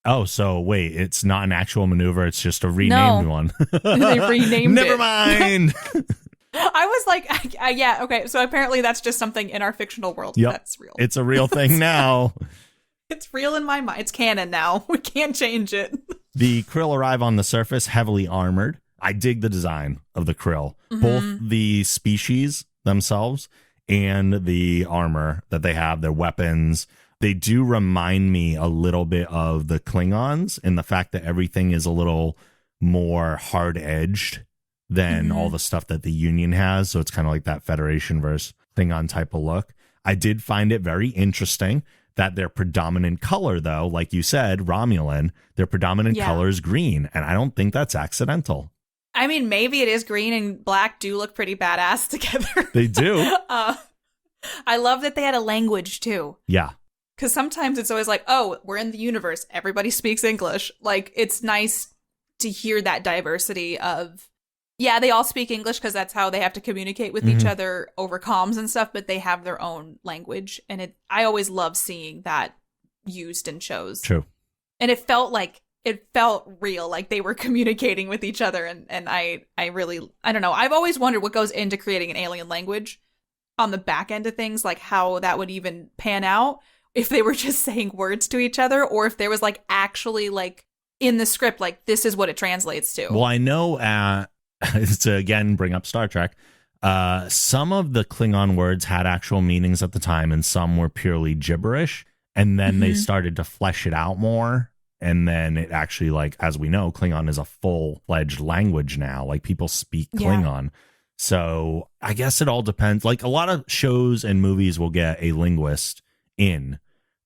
Oh, so wait, it's not an actual maneuver. It's just a renamed one. They renamed Never it. mind. I was like, yeah, okay. So apparently that's just something in our fictional world. Yep. That's real. It's a real thing now. It's real in my mind. It's canon now. We can't change it. The Krill arrive on the surface heavily armored. I dig the design of the Krill. Both the species themselves and the armor that they have, their weapons. They do remind me a little bit of the Klingons in the fact that everything is a little more hard-edged than all the stuff that the Union has. So it's kind of like that Federation versus Klingon type of look. I did find it very interesting that their predominant color, though, like you said, Romulan, their predominant color is green. And I don't think that's accidental. I mean, maybe it is green and black do look pretty badass together. They do. I love that they had a language, too. Yeah. Because sometimes it's always like, oh, we're in the universe. Everybody speaks English. Like, it's nice to hear that diversity of, yeah, they all speak English because that's how they have to communicate with each other over comms and stuff, but they have their own language. And I always love seeing that used in shows. True. And it felt real, like they were communicating with each other. And I don't know. I've always wondered what goes into creating an alien language on the back end of things, like how that would even pan out if they were just saying words to each other, or if there was like actually like in the script, like this is what it translates to. Well, I know to again bring up Star Trek, some of the Klingon words had actual meanings at the time, and some were purely gibberish. And then they started to flesh it out more. And then it actually, like, as we know, Klingon is a full-fledged language now. Like, people speak Klingon. So I guess it all depends. Like, a lot of shows and movies will get a linguist in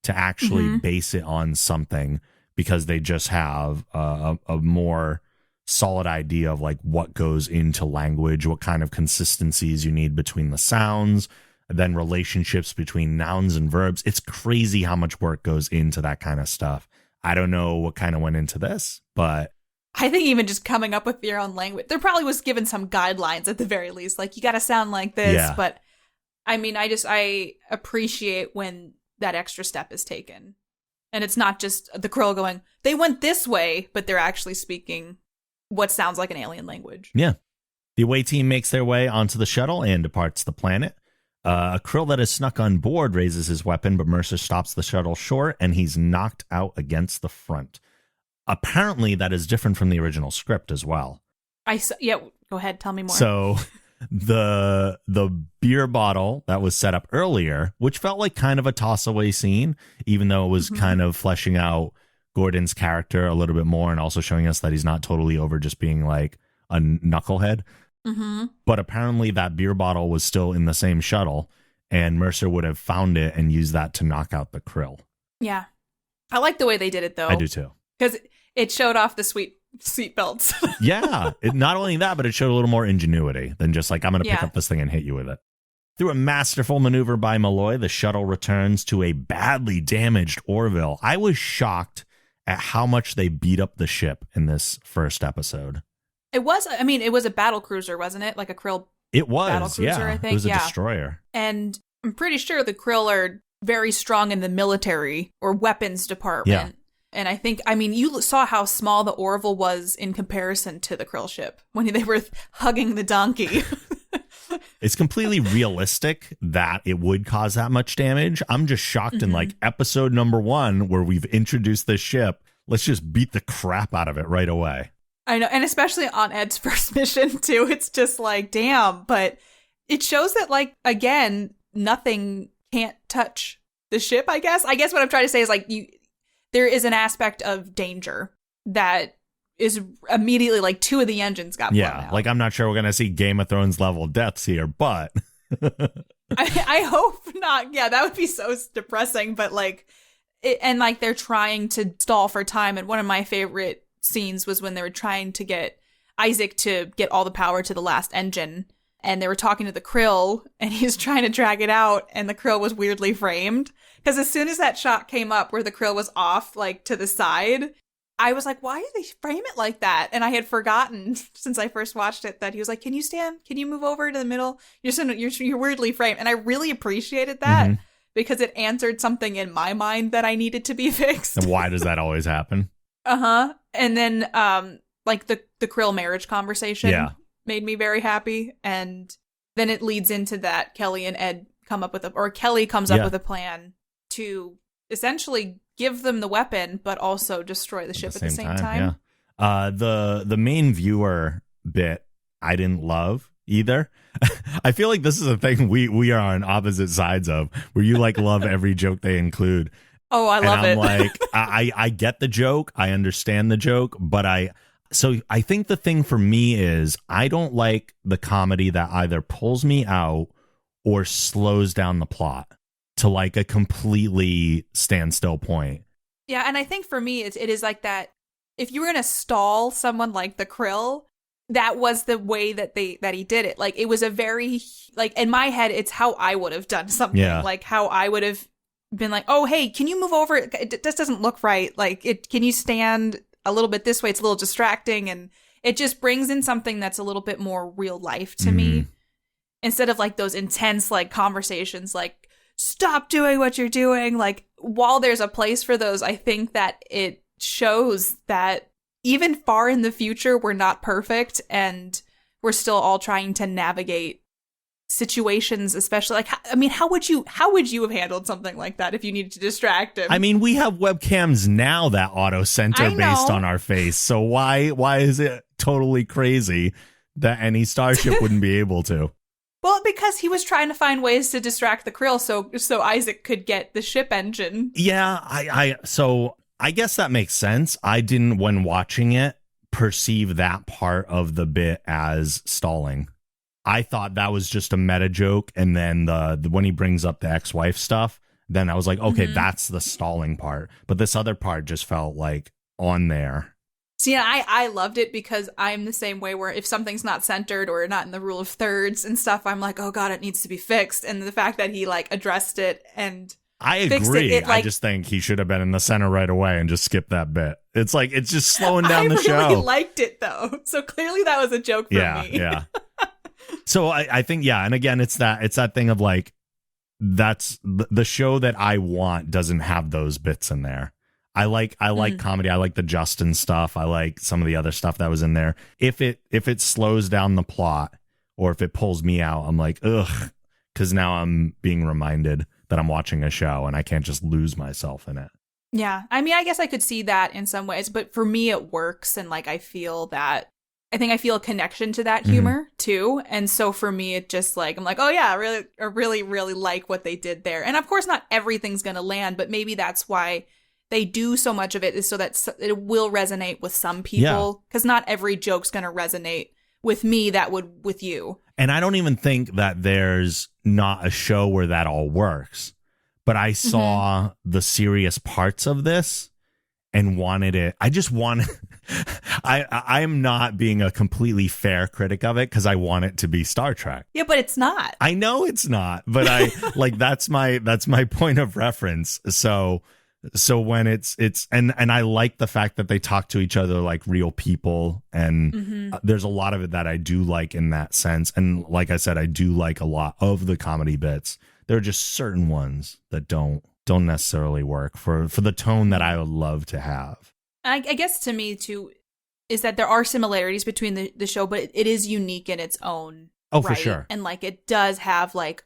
to actually base it on something, because they just have a more solid idea of, like, what goes into language, what kind of consistencies you need between the sounds, then relationships between nouns and verbs. It's crazy how much work goes into that kind of stuff. I don't know what kind of went into this, but I think even just coming up with your own language, there probably was given some guidelines at the very least. Like, you got to sound like this. Yeah. But I mean, I appreciate when that extra step is taken. And it's not just the Krill going, they went this way, but they're actually speaking what sounds like an alien language. Yeah. The away team makes their way onto the shuttle and departs the planet. A Krill that has snuck on board raises his weapon, but Mercer stops the shuttle short, and he's knocked out against the front. Apparently, that is different from the original script as well. Go ahead, tell me more. So, the beer bottle that was set up earlier, which felt like kind of a toss-away scene, even though it was kind of fleshing out Gordon's character a little bit more, and also showing us that he's not totally over just being like a knucklehead. But apparently that beer bottle was still in the same shuttle, and Mercer would have found it and used that to knock out the Krill. Yeah. I like the way they did it, though. I do, too. Because it showed off the seat belts. Yeah. Not only that, but it showed a little more ingenuity than just like, I'm going to pick up this thing and hit you with it. Through a masterful maneuver by Malloy, the shuttle returns to a badly damaged Orville. I was shocked at how much they beat up the ship in this first episode. It was a battle cruiser, wasn't it? Like a Krill battle cruiser, I think. It was a destroyer. And I'm pretty sure the Krill are very strong in the military or weapons department. Yeah. And I think, you saw how small the Orville was in comparison to the Krill ship when they were hugging the donkey. It's completely realistic that it would cause that much damage. I'm just shocked in like episode number 1 where we've introduced this ship. Let's just beat the crap out of it right away. I know, and especially on Ed's first mission, too. It's just like, damn. But it shows that, like, again, nothing can't touch the ship, I guess. I guess what I'm trying to say is, like, there is an aspect of danger that is immediately, like, 2 of the engines got blown out. Like, I'm not sure we're going to see Game of Thrones level deaths here, but... I hope not. Yeah, that would be so depressing. But, like, they're trying to stall for time. And one of my favorite scenes was when they were trying to get Isaac to get all the power to the last engine, and they were talking to the Krill, and he's trying to drag it out, and the Krill was weirdly framed, because as soon as that shot came up where the Krill was off, like, to the side, I was like, why did they frame it like that? And I had forgotten since I first watched it that he was like, can you move over to the middle? You're weirdly framed. And I really appreciated that because it answered something in my mind that I needed to be fixed. And why does that always happen? And then, like, the Krill marriage conversation made me very happy. And then it leads into that Kelly and Ed Kelly comes up with a plan to essentially give them the weapon, but also destroy the ship at the same time. Yeah. The main viewer bit, I didn't love either. I feel like this is a thing we are on opposite sides of, where you, like, love every joke they include. Oh, I love it. I'm like, I get the joke. I understand the joke. But I think the thing for me is I don't like the comedy that either pulls me out or slows down the plot to, like, a completely standstill point. Yeah, and I think for me, it is like that. If you were going to stall someone like the Krill, that was the way that he did it. Like, it was a very, like, in my head, it's how I would have done something. Yeah. Like, how I would have been like, oh, hey, can you move over? This doesn't look right. Like, can you stand a little bit this way? It's a little distracting. And it just brings in something that's a little bit more real life to me. Instead of, like, those intense, like, conversations, like, stop doing what you're doing. Like, while there's a place for those, I think that it shows that even far in the future, we're not perfect and we're still all trying to navigate situations, especially like, I mean, how would you have handled something like that if you needed to distract him? I mean, we have webcams now that auto center based on our face. So why is it totally crazy that any starship wouldn't be able to? Well, because he was trying to find ways to distract the Krill so Isaac could get the ship engine. Yeah, so I guess that makes sense. I didn't, when watching it, perceive that part of the bit as stalling. I thought that was just a meta joke, and then the when he brings up the ex-wife stuff, then I was like, okay, that's the stalling part. But this other part just felt like on there. See, I loved it because I'm the same way where if something's not centered or not in the rule of thirds and stuff, I'm like, oh God, it needs to be fixed. And the fact that he like addressed it and I agree. I just think he should have been in the center right away and just skip that bit. It's like, it's just slowing down the show. I really liked it though. So clearly that was a joke for me. Yeah. So I think, yeah. And again, it's that thing of like, that's the show that I want doesn't have those bits in there. I like comedy. I like the Justin stuff. I like some of the other stuff that was in there. If it slows down the plot or if it pulls me out, I'm like, ugh, because now I'm being reminded that I'm watching a show and I can't just lose myself in it. Yeah. I mean, I guess I could see that in some ways, but for me it works. And like, I feel a connection to that humor too. And so for me, it just like, I'm like, oh yeah, I really like what they did there. And of course not everything's going to land, but maybe that's why they do so much of it is so that it will resonate with some people. Because not every joke's going to resonate with me that would with you. And I don't even think that there's not a show where that all works. But I saw the serious parts of this and wanted it. I just want I am not being a completely fair critic of it because I want it to be Star Trek. Yeah, but it's not. I know it's not, but I like that's my point of reference. So when it's and I like the fact that they talk to each other like real people, and there's a lot of it that I do like in that sense. And like I said, I do like a lot of the comedy bits. There are just certain ones that don't necessarily work for the tone that I would love to have. I guess to me too is that there are similarities between the show, but it is unique in its own right. For sure. And like it does have like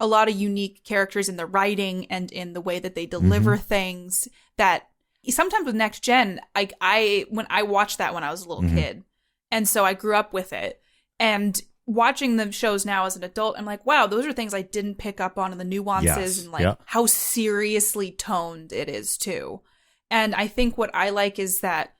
a lot of unique characters in the writing and in the way that they deliver things that sometimes with Next Gen, when I watched that when I was a little kid. And so I grew up with it. And watching the shows now as an adult, I'm like, wow, those are things I didn't pick up on in the nuances and like how seriously toned it is too. And I think what I like is that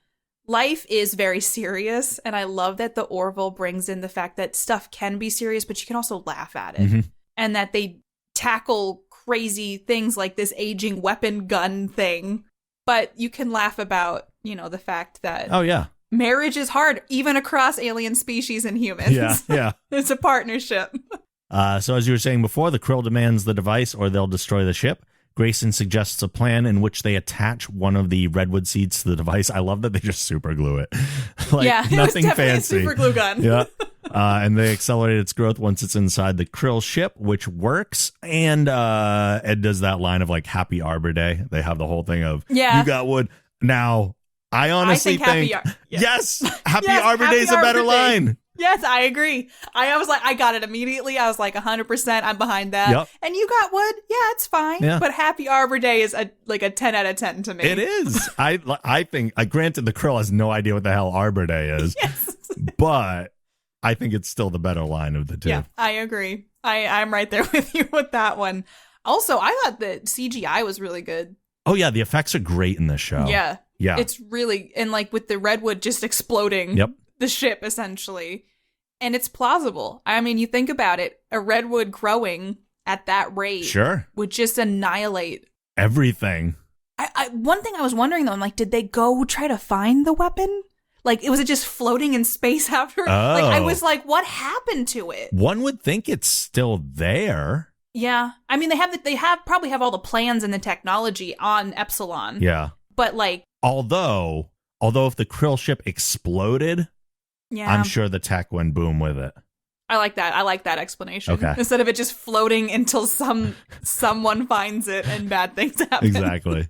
life is very serious. And I love that the Orville brings in the fact that stuff can be serious, but you can also laugh at it. And that they tackle crazy things like this aging weapon gun thing. But you can laugh about, the fact that marriage is hard, even across alien species and humans. Yeah. It's a partnership. So as you were saying before, the Krill demands the device or they'll destroy the ship. Grayson suggests a plan in which they attach one of the redwood seeds to the device. I love that they just super glue it. Nothing it was fancy. A super glue gun. And they accelerate its growth once it's inside the Krill ship, which works. And Ed does that line of like Happy Arbor Day. They have the whole thing of you got wood. Now, I honestly think yes, Happy Arbor Day is a better line. Yes, I agree. I was like, I got it immediately. I was like 100%. I'm behind that. Yep. And you got wood. Yeah, it's fine. Yeah. But Happy Arbor Day is like a 10 out of 10 to me. It is. I think, granted, the Krill has no idea what the hell Arbor Day is. Yes. But I think it's still the better line of the two. Yeah, I agree. I'm right there with you with that one. Also, I thought the CGI was really good. Oh, yeah. The effects are great in this show. Yeah. It's really, and like with the redwood just exploding the ship essentially. And it's plausible. I mean, you think about it, a redwood growing at that rate would just annihilate everything. One thing I was wondering though, I'm like, did they go try to find the weapon? Like, was it just floating in space after? Like, I was like, what happened to it? One would think it's still there. Yeah. I mean, they probably have all the plans and the technology on Epsilon. Yeah. But like, although if the Krill ship exploded, I'm sure the tech went boom with it. I like that. I like that explanation. Okay. Instead of it just floating until someone finds it and bad things happen. Exactly.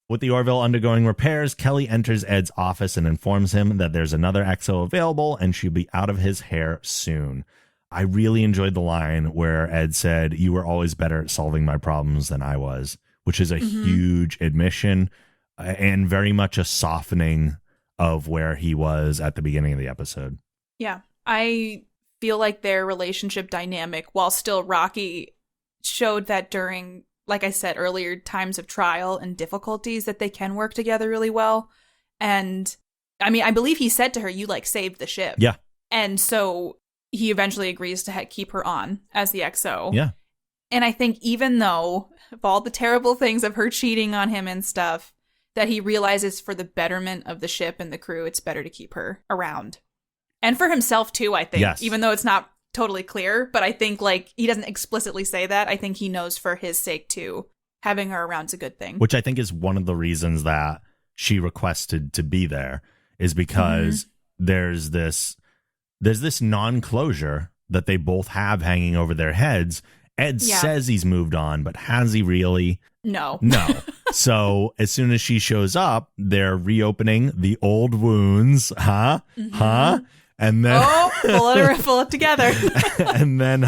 With the Orville undergoing repairs, Kelly enters Ed's office and informs him that there's another XO available and she'll be out of his hair soon. I really enjoyed the line where Ed said, "You were always better at solving my problems than I was," which is a huge admission and very much a softening of where he was at the beginning of the episode. Yeah. I feel like their relationship dynamic, while still rocky, showed that during, like I said earlier, times of trial and difficulties that they can work together really well. And I mean, I believe he said to her, "You like saved the ship." Yeah. And so he eventually agrees to keep her on as the XO. Yeah. And I think even though of all the terrible things of her cheating on him and stuff, that he realizes for the betterment of the ship and the crew, it's better to keep her around. And for himself too, I think, yes. Even though it's not totally clear, but I think like he doesn't explicitly say that. I think he knows for his sake too, having her around is a good thing. Which I think is one of the reasons that she requested to be there, is because there's this non-closure that they both have hanging over their heads. Ed says he's moved on, but has he really? No. So as soon as she shows up, they're reopening the old wounds. And then pull it together. And then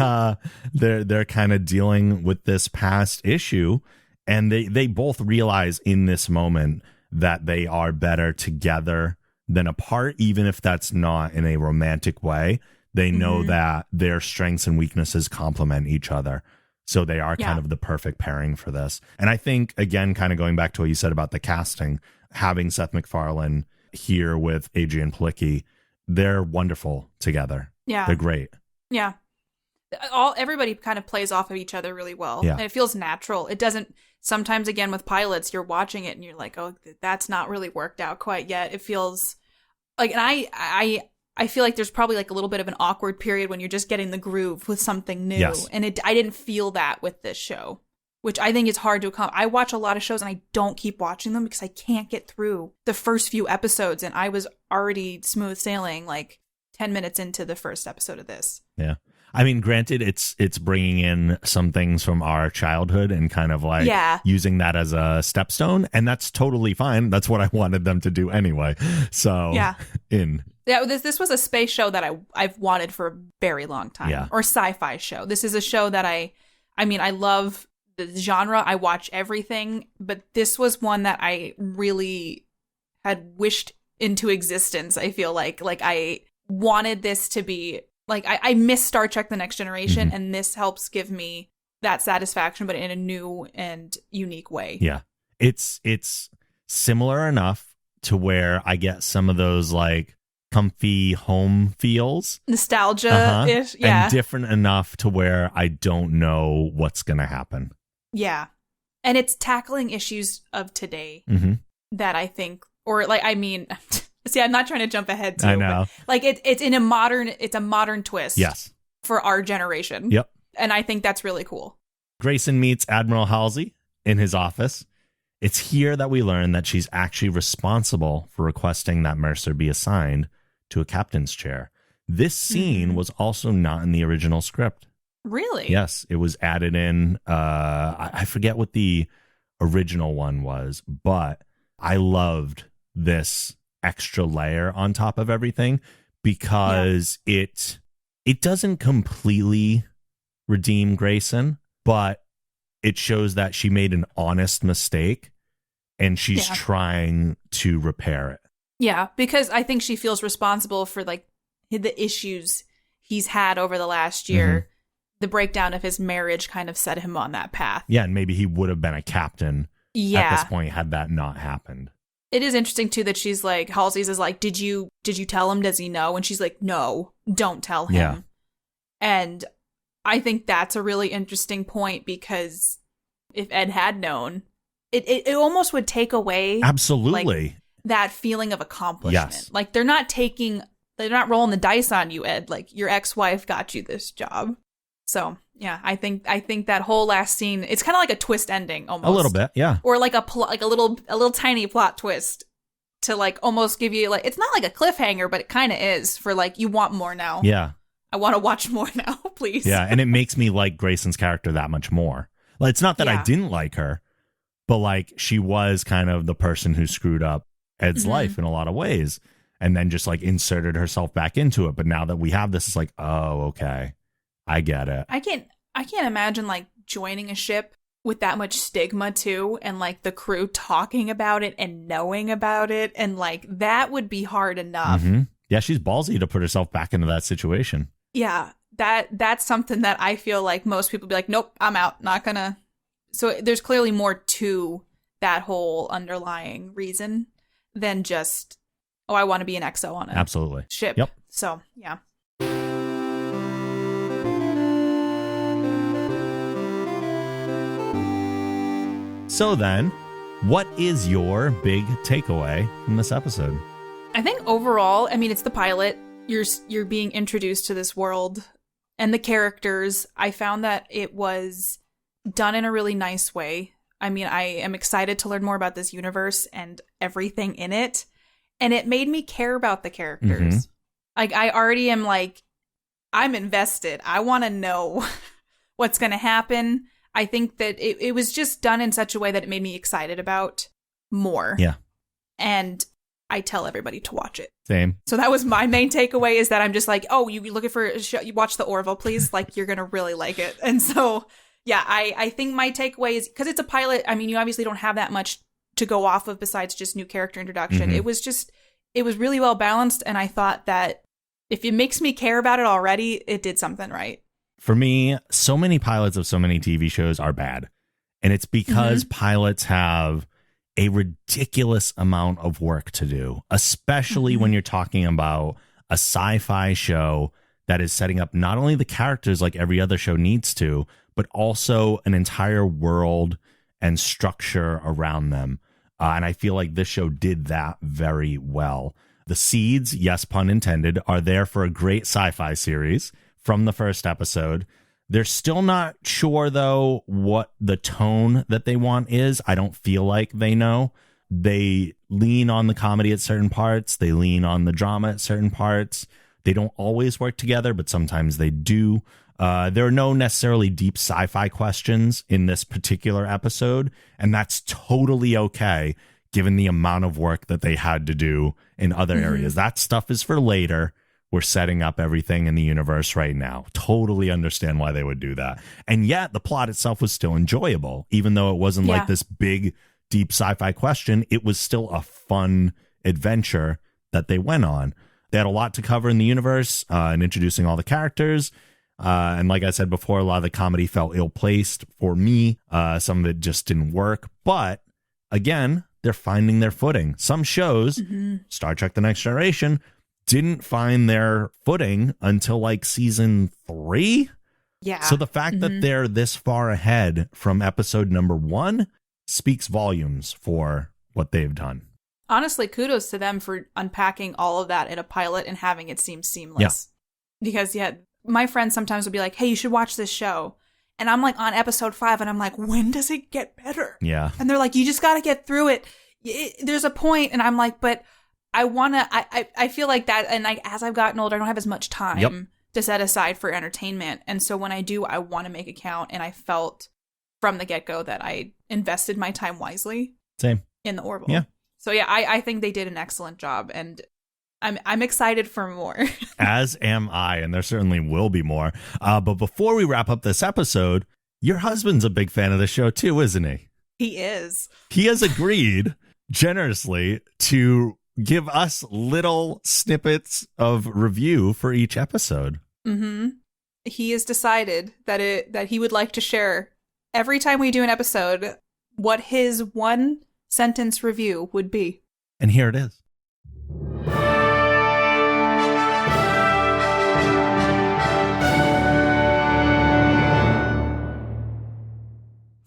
they're kind of dealing with this past issue, and they both realize in this moment that they are better together than apart, even if that's not in a romantic way. They know that their strengths and weaknesses complement each other. So they are kind of the perfect pairing for this. And I think, again, kind of going back to what you said about the casting, having Seth MacFarlane here with Adrian Palicki, they're wonderful together. Yeah. They're great. Yeah. Everybody kind of plays off of each other really well. Yeah. And it feels natural. It doesn't, sometimes again with pilots, you're watching it and you're like, oh, that's not really worked out quite yet. It feels like, and I feel like there's probably like a little bit of an awkward period when you're just getting the groove with something new. Yes. And I didn't feel that with this show, which I think is hard to accomplish. I watch a lot of shows and I don't keep watching them because I can't get through the first few episodes. And I was already smooth sailing like 10 minutes into the first episode of this. Yeah. I mean, granted, it's bringing in some things from our childhood and kind of like using that as a stepstone. And that's totally fine. That's what I wanted them to do anyway. So Yeah, this was a space show that I've wanted for a very long time. Yeah. Or sci-fi show. This is a show that I love the genre. I watch everything, but this was one that I really had wished into existence. I feel like I wanted this to be like I miss Star Trek: The Next Generation, and this helps give me that satisfaction, but in a new and unique way. Yeah, it's similar enough to where I get some of those like comfy home feels, nostalgia-ish, and different enough to where I don't know what's gonna happen. Yeah, and it's tackling issues of today that I think, or like, I mean, see, I'm not trying to jump ahead too. I know, but like it's a modern twist. Yes, for our generation. Yep, and I think that's really cool. Grayson meets Admiral Halsey in his office. It's here that we learn that she's actually responsible for requesting that Mercer be assigned to a captain's chair. This scene was also not in the original script. Really? Yes, it was added in. I forget what the original one was, but I loved this extra layer on top of everything because it doesn't completely redeem Grayson, but it shows that she made an honest mistake and she's trying to repair it. Yeah, because I think she feels responsible for like the issues he's had over the last year. The breakdown of his marriage kind of set him on that path. Yeah, and maybe he would have been a captain at this point had that not happened. It is interesting too that she's like, Halsey's is like, did you tell him? Does he know? And she's like, no, don't tell him. Yeah. And I think that's a really interesting point because if Ed had known, it almost would take away absolutely like, that feeling of accomplishment. Yes. Like they're not rolling the dice on you, Ed. Like your ex-wife got you this job. So yeah, I think that whole last scene, it's kind of like a twist ending almost. A little bit, yeah. Or like a little tiny plot twist to like almost give you like, it's not like a cliffhanger, but it kind of is for like, you want more now. Yeah. I want to watch more now, please. Yeah, and it makes me like Grayson's character that much more. Like, it's not that I didn't like her, But like, she was kind of the person who screwed up Ed's life in a lot of ways, and then just like inserted herself back into it. But now that we have this, it's like, oh, okay, I get it. I can't imagine like joining a ship with that much stigma too, and like the crew talking about it and knowing about it, and like that would be hard enough. Yeah, she's ballsy to put herself back into that situation. Yeah, that's something that I feel like most people be like, nope, I'm out, not gonna. So there's clearly more to that whole underlying reason than just, oh, I want to be an XO on a ship. Yep. So, yeah. So then, what is your big takeaway from this episode? I think overall, I mean, it's the pilot. You're being introduced to this world and the characters. I found that it was done in a really nice way. I mean, I am excited to learn more about this universe and everything in it. And it made me care about the characters. Like, I already am like, I'm invested. I want to know what's going to happen. I think that it was just done in such a way that it made me excited about more. Yeah. And I tell everybody to watch it. Same. So that was my main takeaway, is that I'm just like, oh, you looking for a show? You watch the Orville, please. Like, you're going to really like it. And so, yeah, I think my takeaway is, because it's a pilot, I mean, you obviously don't have that much to go off of besides just new character introduction. It was really well balanced. And I thought that if it makes me care about it already, it did something right. For me, so many pilots of so many TV shows are bad. And it's because pilots have a ridiculous amount of work to do, especially when you're talking about a sci-fi show that is setting up not only the characters like every other show needs to, but also an entire world and structure around them. And I feel like this show did that very well. The seeds, yes, pun intended, are there for a great sci-fi series from the first episode. They're still not sure, though, what the tone that they want is. I don't feel like they know. They lean on the comedy at certain parts. They lean on the drama at certain parts. They don't always work together, but sometimes they do. There are no necessarily deep sci-fi questions in this particular episode, and that's totally okay, given the amount of work that they had to do in other areas. That stuff is for later. We're setting up everything in the universe right now. Totally understand why they would do that. And yet the plot itself was still enjoyable. Even though it wasn't like this big, deep sci-fi question, it was still a fun adventure that they went on. They had a lot to cover in the universe and introducing all the characters. And like I said before, a lot of the comedy felt ill-placed for me. Some of it just didn't work. But again, they're finding their footing. Some shows, Star Trek The Next Generation, didn't find their footing until like season 3. Yeah. So the fact that they're this far ahead from episode number 1 speaks volumes for what they've done. Honestly, kudos to them for unpacking all of that in a pilot and having it seem seamless. Yeah. Because, my friends sometimes would be like, hey, you should watch this show. And I'm like on episode 5 and I'm like, when does it get better? Yeah. And they're like, you just got to get through it. There's a point. And I'm like, but I want to, I feel like that. And like, as I've gotten older, I don't have as much time to set aside for entertainment. And so when I do, I want to make it count. And I felt from the get-go that I invested my time wisely. Same. In the Orville. Yeah. So yeah, I think they did an excellent job. And I'm excited for more. As am I, and there certainly will be more. But before we wrap up this episode, your husband's a big fan of the show too, isn't he? He is. He has agreed generously to give us little snippets of review for each episode. He has decided that he would like to share every time we do an episode what his 1-sentence review would be. And here it is.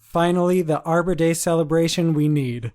Finally, the Arbor Day celebration we need.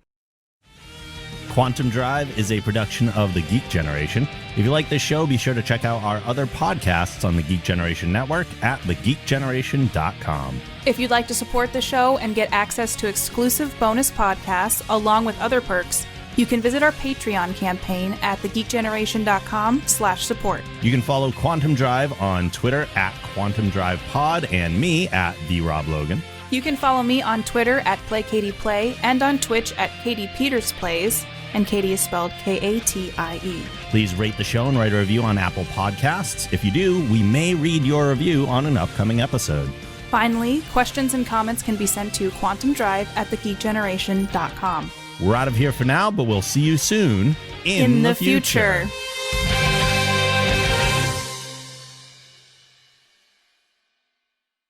Quantum Drive is a production of the Geek Generation. If you like this show, be sure to check out our other podcasts on the Geek Generation Network at thegeekgeneration.com. If you'd like to support the show and get access to exclusive bonus podcasts along with other perks, you can visit our Patreon campaign at thegeekgeneration.com/support. You can follow Quantum Drive on Twitter at Quantum Drive Pod and me at TheRobLogan. You can follow me on Twitter at PlayKatiePlay and on Twitch at Katie Peters Plays, and Katie is spelled Katie. Please rate the show and write a review on Apple Podcasts. If you do, we may read your review on an upcoming episode. Finally, questions and comments can be sent to quantumdrive@thegeekgeneration.com. We're out of here for now, but we'll see you soon in the future.